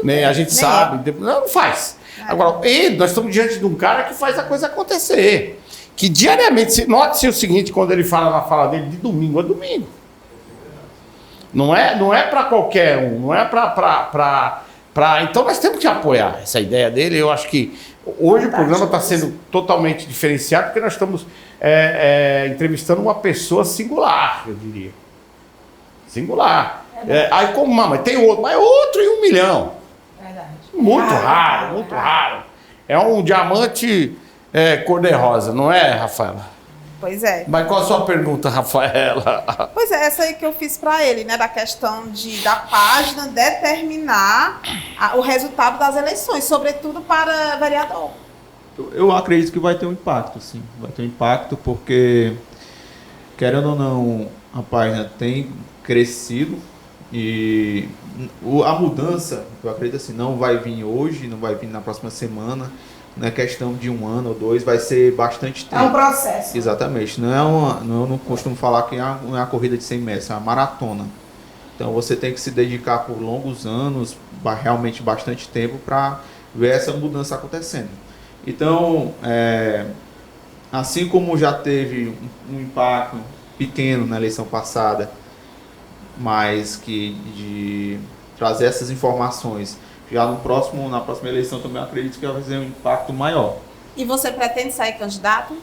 nem a gente sabe. Não faz. Agora, nós estamos diante de um cara que faz a coisa acontecer. Que diariamente... Note-se o seguinte, quando ele fala na fala dele, de domingo a domingo. Não é para qualquer um, não é para... Então nós temos que apoiar essa ideia dele. Eu acho que hoje o programa está sendo totalmente diferenciado, porque nós estamos entrevistando uma pessoa singular, eu diria. Singular. Aí como, mas tem outro, mas outro em 1 milhão. Verdade. Muito raro. É um diamante cor-de-rosa, não é, Rafaela? Pois é. Mas qual a sua pergunta, Rafaela? Pois é, essa aí que eu fiz para ele, né? Da questão da página determinar o resultado das eleições, sobretudo para vereador. Eu acredito que vai ter um impacto, sim. Vai ter um impacto porque, querendo ou não, a página tem crescido e a mudança, eu acredito assim, não vai vir hoje, não vai vir na próxima semana. Não é questão de 1 ano ou 2, vai ser bastante tempo. É um processo. Exatamente. Eu não costumo falar que não é uma corrida de 100 metros, é uma maratona. Então você tem que se dedicar por longos anos, realmente bastante tempo, para ver essa mudança acontecendo. Então, assim como já teve um impacto pequeno na eleição passada, mas que de trazer essas informações... Já na próxima eleição também acredito que vai fazer um impacto maior. E você pretende sair candidato?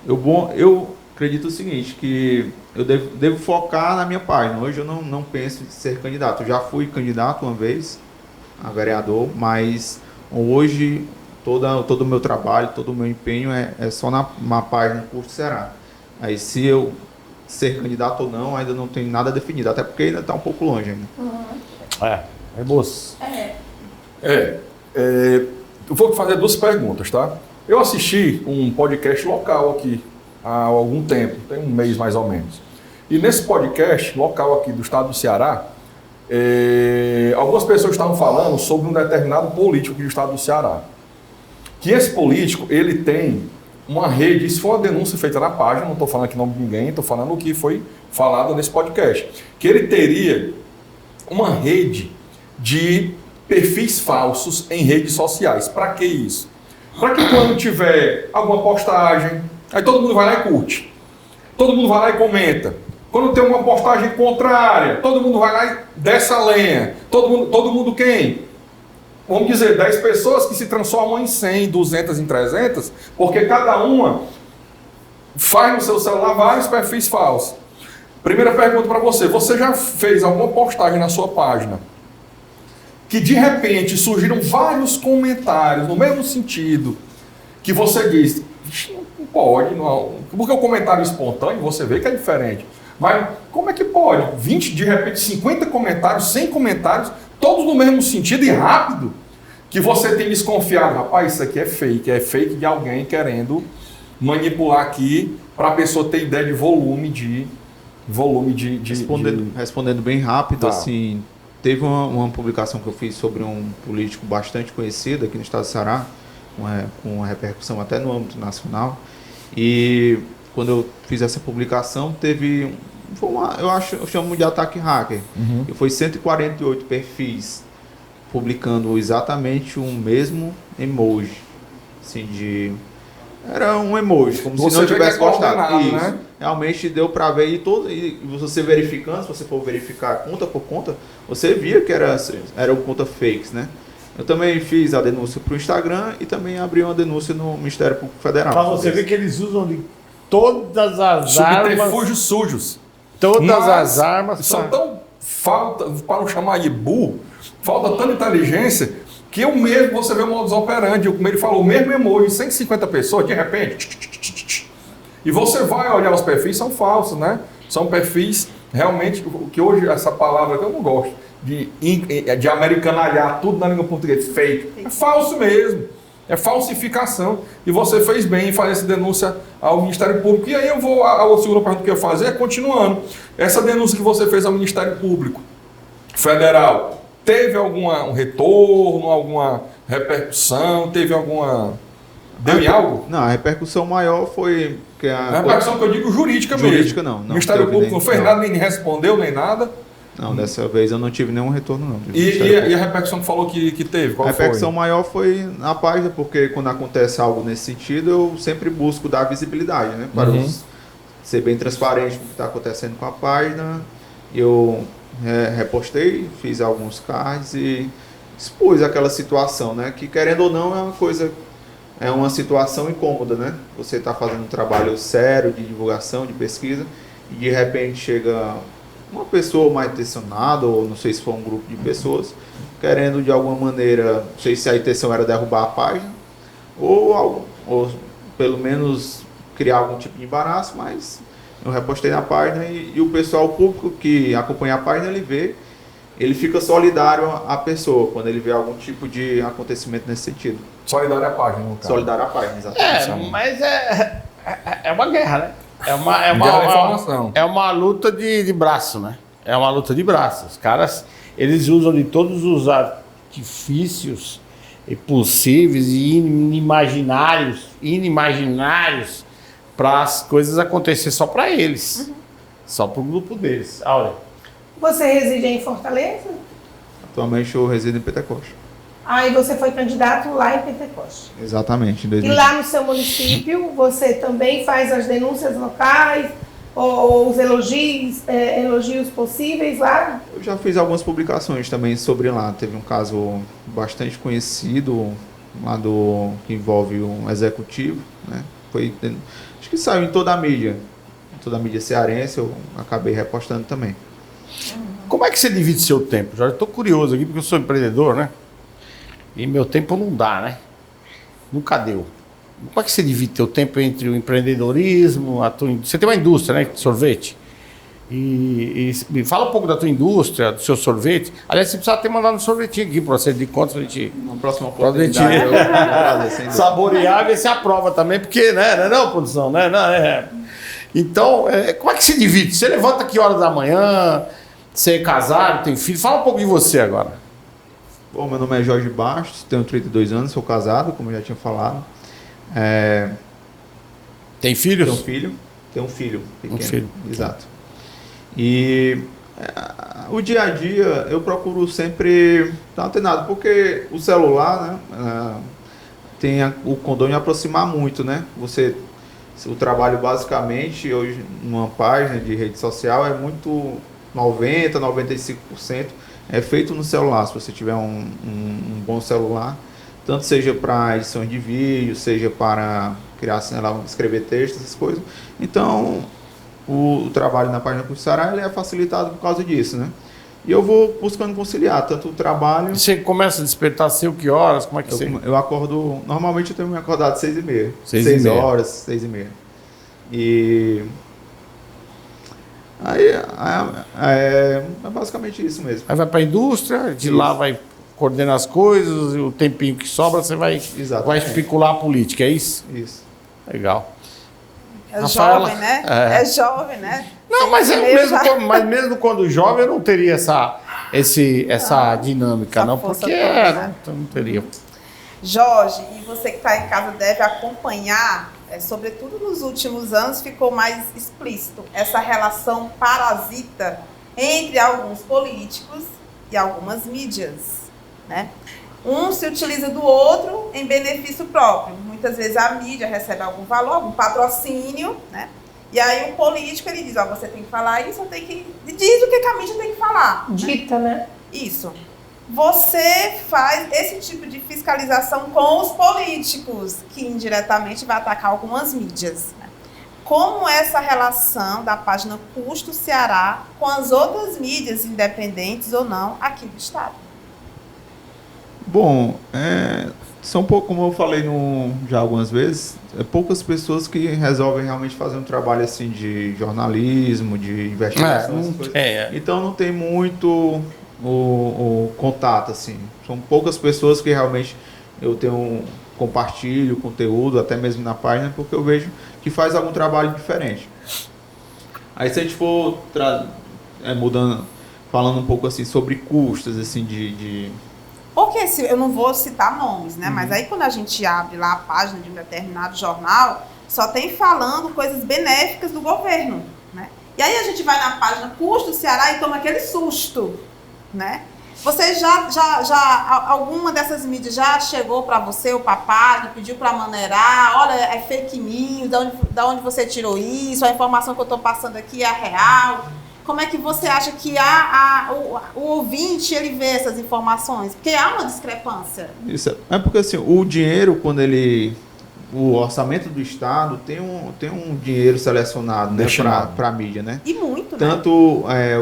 Eu acredito o seguinte, que eu devo focar na minha página. Hoje eu não penso em ser candidato. Eu já fui candidato uma vez a vereador, mas hoje todo o meu trabalho, todo o meu empenho é só na página Custo Ceará. Aí se eu ser candidato ou não, ainda não tem nada definido, até porque ainda está um pouco longe ainda. É moço. Eu vou fazer 2 perguntas, tá? Eu assisti um podcast local aqui há algum tempo, tem 1 mês mais ou menos. E nesse podcast local aqui do estado do Ceará, algumas pessoas estavam falando sobre um determinado político aqui do estado do Ceará. Que esse político, ele tem uma rede, isso foi uma denúncia feita na página, não estou falando aqui o nome de ninguém, estou falando o que foi falado nesse podcast. Que ele teria uma rede de perfis falsos em redes sociais. Para que isso? Para que quando tiver alguma postagem, aí todo mundo vai lá e curte. Todo mundo vai lá e comenta. Quando tem uma postagem contrária, todo mundo vai lá e desce a lenha. Todo mundo quem? Vamos dizer, 10 pessoas que se transformam em 100, 200, em 300, porque cada uma faz no seu celular vários perfis falsos. Primeira pergunta para você. Você já fez alguma postagem na sua página que de repente surgiram vários comentários no mesmo sentido que você disse, não pode, não, porque o comentário espontâneo você vê que é diferente. Mas como é que pode? 20, de repente 50 comentários, 100 comentários, todos no mesmo sentido e rápido, que você tem desconfiado, rapaz, isso aqui é fake de alguém querendo manipular aqui para a pessoa ter ideia de volume de Respondendo bem rápido, Tá. assim, teve uma publicação que eu fiz sobre um político bastante conhecido aqui no estado do Ceará, com uma repercussão até no âmbito nacional, e quando eu fiz essa publicação eu chamo de ataque hacker, e foi 148 perfis publicando exatamente o mesmo emoji, assim, era um emoji, como Você se não vê tivesse que é gostado. coordenado, Isso. né? Realmente deu para ver, e você verificando, se você for verificar conta por conta, você via que eram conta fakes, né? Eu também fiz a denúncia para o Instagram e também abri uma denúncia no Ministério Público Federal. Pra você ver que eles usam de todas as armas. subterfúgios sujos. Todas Mas as armas. são tão para não chamar de burro, falta tanta inteligência que eu mesmo, você vê o modus operandi, como ele falou, o mesmo emoji, 150 pessoas, de repente, e você vai olhar os perfis, são falsos, né? São perfis realmente, que hoje essa palavra que eu não gosto, de americanalhar tudo na língua portuguesa, fake, é falso mesmo, é falsificação, e você fez bem em fazer essa denúncia ao Ministério Público. E aí a segunda pergunta que eu ia fazer é, continuando, essa denúncia que você fez ao Ministério Público Federal, teve algum retorno, alguma repercussão, deu em algo? Não, a repercussão maior foi que A repercussão que eu digo jurídica mesmo. Jurídica não. O Ministério Público não fez nada, nem respondeu, nem nada. Não, dessa vez eu não tive nenhum retorno, não. E a repercussão que falou que teve, qual a repercussão foi? maior foi na página, porque quando acontece algo nesse sentido, eu sempre busco dar visibilidade, né? Para ser bem transparente com o que está acontecendo com a página. Eu repostei, fiz alguns cards e expus aquela situação, né? Que querendo ou não é uma situação incômoda, né? Você está fazendo um trabalho sério de divulgação, de pesquisa, e de repente chega uma pessoa mais intencionada, ou não sei se foi um grupo de pessoas, querendo de alguma maneira, não sei se a intenção era derrubar a página, ou pelo menos criar algum tipo de embaraço, mas eu repostei na página e o pessoal, o público que acompanha a página, ele fica solidário à pessoa, quando ele vê algum tipo de acontecimento nesse sentido. Solidário à página, no caso. Solidário à página, exatamente. Mas é uma guerra, né? É uma luta de braço, né? É uma luta de braço. Os caras, eles usam de todos os artifícios possíveis e inimaginários para as coisas acontecer só para eles. Só para o grupo deles. Áurea. Você reside em Fortaleza? Atualmente eu resido em Pentecoste. Aí você foi candidato lá em Pentecoste. Exatamente. Em E lá no seu município, você também faz as denúncias locais ou os elogios possíveis lá? Eu já fiz algumas publicações também sobre lá. Teve um caso bastante conhecido lá que envolve um executivo, né? Acho que saiu em toda a mídia cearense, eu acabei repostando também. Como é que você divide seu tempo, Jorge? Estou curioso aqui, porque eu sou empreendedor, né? E meu tempo não dá, né? Nunca deu. Como é que você divide seu tempo entre o empreendedorismo, você tem uma indústria, né? De sorvete. E me fala um pouco da tua indústria, do seu sorvete. Aliás, você precisa ter mandado um sorvetinho aqui para você de conta, a gente... Na próxima oportunidade eu vou agradecer. Saborear, ver se aprova também, porque, né? Não, produção, né? Não, Então, como é que se divide? Você levanta que horas da manhã? Você é casado, tem filho? Fala um pouco de você agora. Bom, meu nome é Jorge Bastos, tenho 32 anos, sou casado, como eu já tinha falado. Tem filhos? Tenho um filho pequeno. Um filho. Exato. E o dia a dia eu procuro sempre estar antenado, porque o celular, né, tem o condão de aproximar muito, né? Você O trabalho basicamente hoje numa página de rede social é muito 95% é feito no celular. Se você tiver um bom celular, tanto seja para edição de vídeo, seja para criar, escrever texto, essas coisas. Então, o trabalho na página Custo Ceará ele é facilitado por causa disso, né? E eu vou buscando conciliar tanto o trabalho... Você começa a despertar cedo, que horas? Como é que você... Eu acordo... Normalmente eu tenho me acordado às 6h30. 6 horas, 6h30. E... Aí é basicamente isso mesmo. Aí vai para a indústria, de lá vai coordenar as coisas, e o tempinho que sobra você vai especular a política, é isso? Isso. Legal. É Rafaela, jovem, né? é. É jovem, né? Não, mas mesmo quando jovem eu não teria essa dinâmica, essa não, força porque toda, né? não teria. Jorge, e você que está em casa deve acompanhar, sobretudo nos últimos anos, ficou mais explícito essa relação parasita entre alguns políticos e algumas mídias, né? Um se utiliza do outro em benefício próprio. Muitas vezes a mídia recebe algum valor, algum patrocínio, né? E aí o político ele diz, ó, você tem que falar isso, diz o que a mídia tem que falar. Dita, né? Isso. Você faz esse tipo de fiscalização com os políticos, que indiretamente vai atacar algumas mídias, né? Como essa relação da página Custo Ceará com as outras mídias, independentes ou não, aqui do estado? Bom, são pouco, como eu falei já algumas vezes, poucas pessoas que resolvem realmente fazer um trabalho assim de jornalismo, de investigação, essas coisas. Então não tem muito o contato, assim. São poucas pessoas que realmente eu compartilho conteúdo, até mesmo na página, porque eu vejo que faz algum trabalho diferente. Aí se a gente for mudando, falando um pouco assim sobre custos, assim, Porque eu não vou citar nomes, né? Mas aí quando a gente abre lá a página de um determinado jornal, só tem falando coisas benéficas do governo, né? E aí a gente vai na página Custo Ceará e toma aquele susto, né? Você alguma dessas mídias já chegou para você, o papai, pediu para maneirar, olha, é fake news, da onde você tirou isso, a informação que eu estou passando aqui é a real. Como é que você acha que o ouvinte ele vê essas informações? Porque há uma discrepância. Isso é porque assim, o dinheiro, quando o orçamento do Estado tem um dinheiro selecionado, né, para a mídia, né? E muito, tanto, né?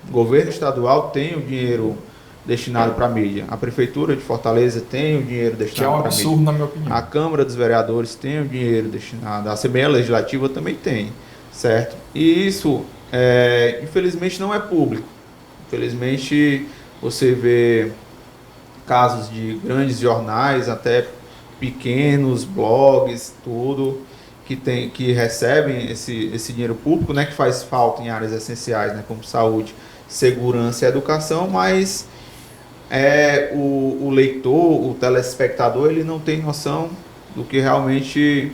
O governo estadual tem o dinheiro destinado para a mídia. A Prefeitura de Fortaleza tem o dinheiro destinado para a mídia. Que é um absurdo, na minha opinião. A Câmara dos Vereadores tem o dinheiro destinado. A Assembleia Legislativa também tem. Certo? E isso, infelizmente, não é público. Infelizmente, você vê casos de grandes jornais, até pequenos blogs, tudo, que recebem esse dinheiro público, né, que faz falta em áreas essenciais, né, como saúde, segurança e educação, mas o leitor, o telespectador, ele não tem noção do que realmente...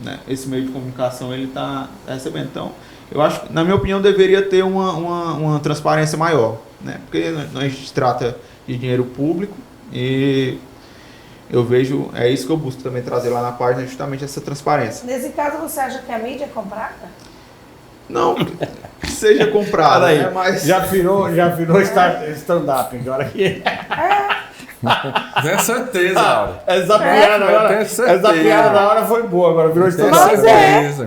Né, esse meio de comunicação ele está recebendo. Então, eu acho que, na minha opinião, deveria ter uma transparência maior, né? Porque a gente trata de dinheiro público e eu vejo, é isso que eu busco também trazer lá na página, justamente essa transparência. Nesse caso, você acha que a mídia é comprada? Não, que seja comprada, né? Mas... Já virou stand-up agora aqui. Tenho certeza, Laura. Essa piada na hora foi boa, agora virou stand-up.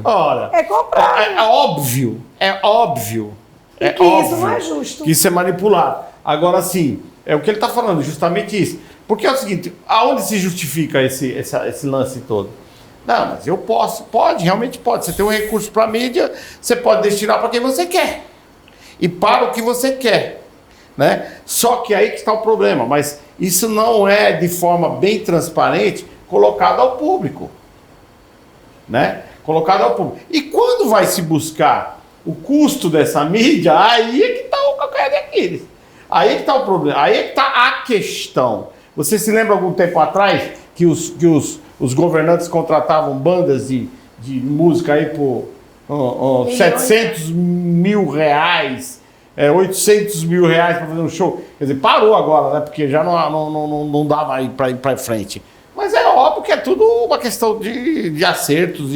Ora, é comprado. É óbvio. E que isso não é justo. Que isso é manipulado. Agora sim, é o que ele está falando, justamente isso. Porque é o seguinte, aonde se justifica esse lance todo? Não, mas eu posso. Realmente pode. Você tem um recurso para a mídia, você pode destinar para quem você quer. E para o que você quer. Né? Só que aí que está o problema. Mas isso não é de forma bem transparente colocado ao público. Né? Colocado ao público. E quando vai se buscar o custo dessa mídia, aí é que está o calcanhar daqueles. Aí é que está o problema. Aí é que está a questão. Você se lembra algum tempo atrás que os governantes contratavam bandas de música aí por 700 mil reais, 800 mil reais para fazer um show? Quer dizer, parou agora, né? Porque já não dava para ir para frente. Mas é óbvio que é tudo uma questão de acertos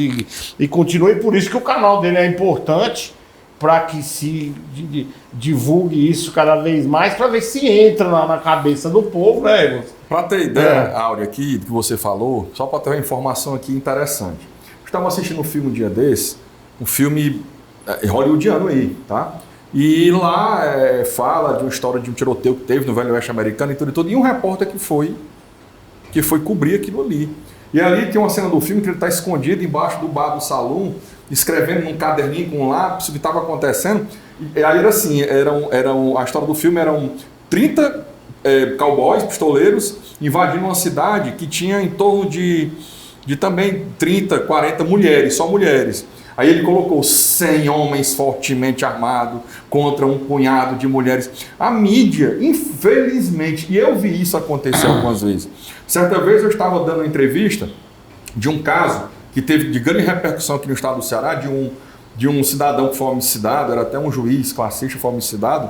e continua. E por isso que o canal dele é importante, para que se divulgue isso cada vez mais, para ver se entra na cabeça do povo, né, Igor? Para ter ideia, Áurea, aqui, do que você falou, só para ter uma informação aqui interessante. Eu estava assistindo um filme um dia desse, um filme hollywoodiano aí, tá? E lá fala de uma história de um tiroteio que teve no Velho Oeste americano e tudo, e um repórter que foi cobrir aquilo ali. E ali tem uma cena do filme que ele está escondido embaixo do bar do salão, escrevendo num caderninho com um lápis o que estava acontecendo. E aí era assim, a história do filme eram 30 cowboys, pistoleiros, invadindo uma cidade que tinha em torno de também 30, 40 mulheres, só mulheres. Aí ele colocou 100 homens fortemente armados contra um punhado de mulheres. A mídia, infelizmente, e eu vi isso acontecer algumas vezes. Certa vez eu estava dando uma entrevista de um caso que teve de grande repercussão aqui no estado do Ceará, de um cidadão que foi homicidado, era até um juiz classista que foi homicidado,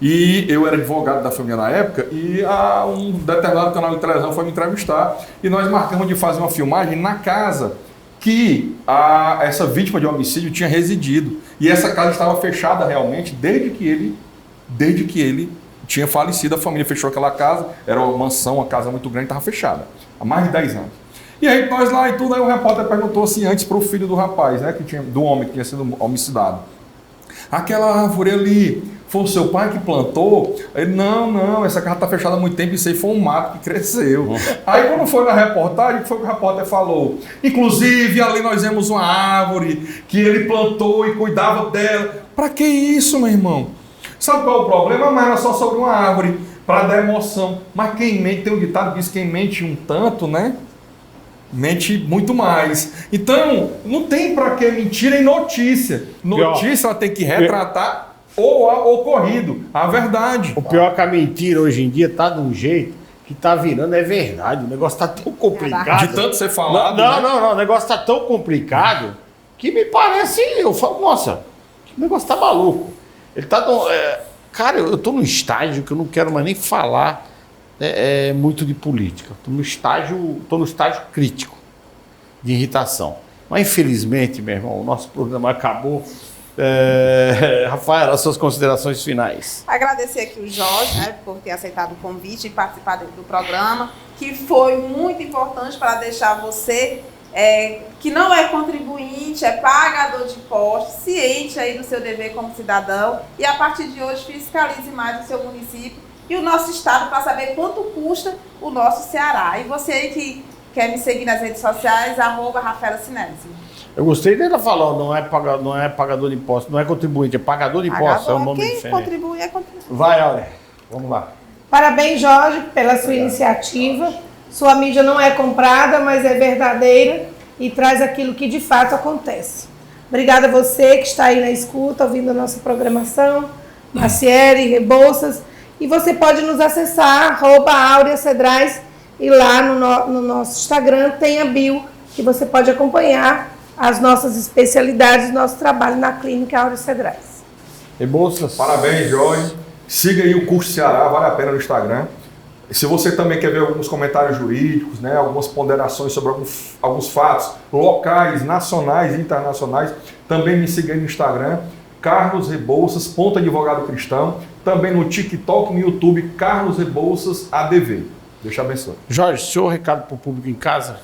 e eu era advogado da família na época, e um determinado canal de televisão foi me entrevistar, e nós marcamos de fazer uma filmagem na casa que essa vítima de homicídio tinha residido. E essa casa estava fechada realmente desde que ele tinha falecido. A família fechou aquela casa, era uma mansão, uma casa muito grande, estava fechada há mais de 10 anos. E aí nós lá e tudo, aí o repórter perguntou assim antes para o filho do rapaz, né, do homem que tinha sido homicidado. Aquela árvore ali, foi o seu pai que plantou? Ele, não, essa casa está fechada há muito tempo, isso aí foi um mato que cresceu. Aí quando foi na reportagem, foi o que o repórter falou. Inclusive, ali nós vemos uma árvore que ele plantou e cuidava dela. Para que isso, meu irmão? Sabe qual é o problema? Mas era só sobre uma árvore, para dar emoção. Mas quem mente, tem um ditado que diz, quem mente um tanto, né? Mente muito mais. Então, não tem para que mentira em notícia. Notícia ela tem que retratar o ocorrido, a verdade. O pior é que a mentira hoje em dia tá de um jeito que tá virando verdade. O negócio tá tão complicado. De tanto ser falado. Não, o negócio tá tão complicado que me parece. Eu falo, nossa, o negócio tá maluco. Ele tá. Cara, eu tô num estágio que eu não quero mais nem falar muito de política. Tô no estágio crítico de irritação. Mas infelizmente, meu irmão, o nosso programa acabou. Rafael, as suas considerações finais. Agradecer aqui o Jorge, né, por ter aceitado o convite e participar do programa, que foi muito importante para deixar você, que não é contribuinte, é pagador de impostos, ciente aí do seu dever como cidadão, e a partir de hoje fiscalize mais o seu município e o nosso estado para saber quanto custa o nosso Ceará. E você aí que quer me seguir nas redes sociais, @RafaelaCinésio. Eu gostei dela falar, não é pagador de impostos, não é contribuinte, é pagador de impostos, é um nome quem diferente. Contribui é contribuinte. Vai, olha, vamos lá. Parabéns, Jorge, pela sua iniciativa. Sua mídia não é comprada, mas é verdadeira e traz aquilo que de fato acontece. Obrigada a você que está aí na escuta, ouvindo a nossa programação, Maciere, Rebouças. E você pode nos acessar, @AureaCedrais, e lá no nosso Instagram tem a bio, que você pode acompanhar as nossas especialidades, nosso trabalho na Clínica Áurea Cedrais. Rebouças. Parabéns, Jorge. Siga aí o Curso Ceará, vale a pena no Instagram. Se você também quer ver alguns comentários jurídicos, né, algumas ponderações sobre alguns fatos locais, nacionais e internacionais, também me siga aí no Instagram, Carlos Rebouças, @advogado cristão, também no TikTok, no YouTube, Carlos Rebouças ADV. Deus te abençoe. Jorge, seu recado para o público em casa?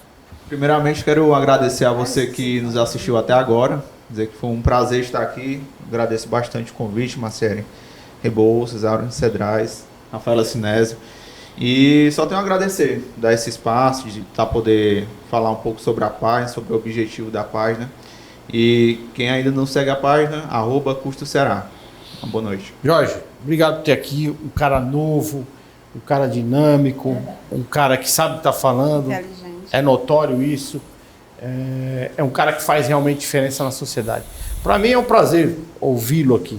Primeiramente, quero agradecer a você que nos assistiu até agora, dizer que foi um prazer estar aqui, agradeço bastante o convite, Maciere Rebouças, Áurea Cedrais, Rafaela Cinésio, e só tenho a agradecer, dar esse espaço de poder falar um pouco sobre a página, sobre o objetivo da página, e quem ainda não segue a página, @CustoCeará. Uma boa noite. Jorge, obrigado por ter aqui um cara novo, um cara dinâmico, um cara que sabe o que está falando. Inteligente. É notório isso. É um cara que faz realmente diferença na sociedade. Para mim é um prazer ouvi-lo aqui,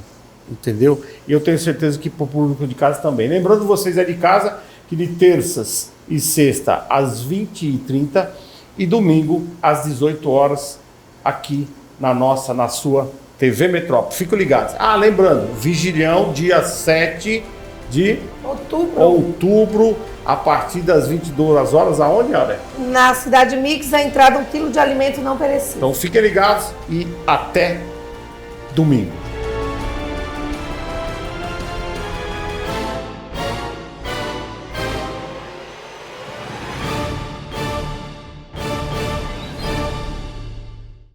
entendeu? E eu tenho certeza que para o público de casa também. Lembrando vocês de casa que de terças e sexta às 20h30 e domingo às 18 horas aqui na sua TV Metrópole. Fiquem ligados. Lembrando, Vigilhão, dia 7 de outubro, a partir das 22 horas, aonde, Aurélio? na Cidade Mix, a entrada 1 quilo de alimento não perecível. Então fiquem ligados e até domingo.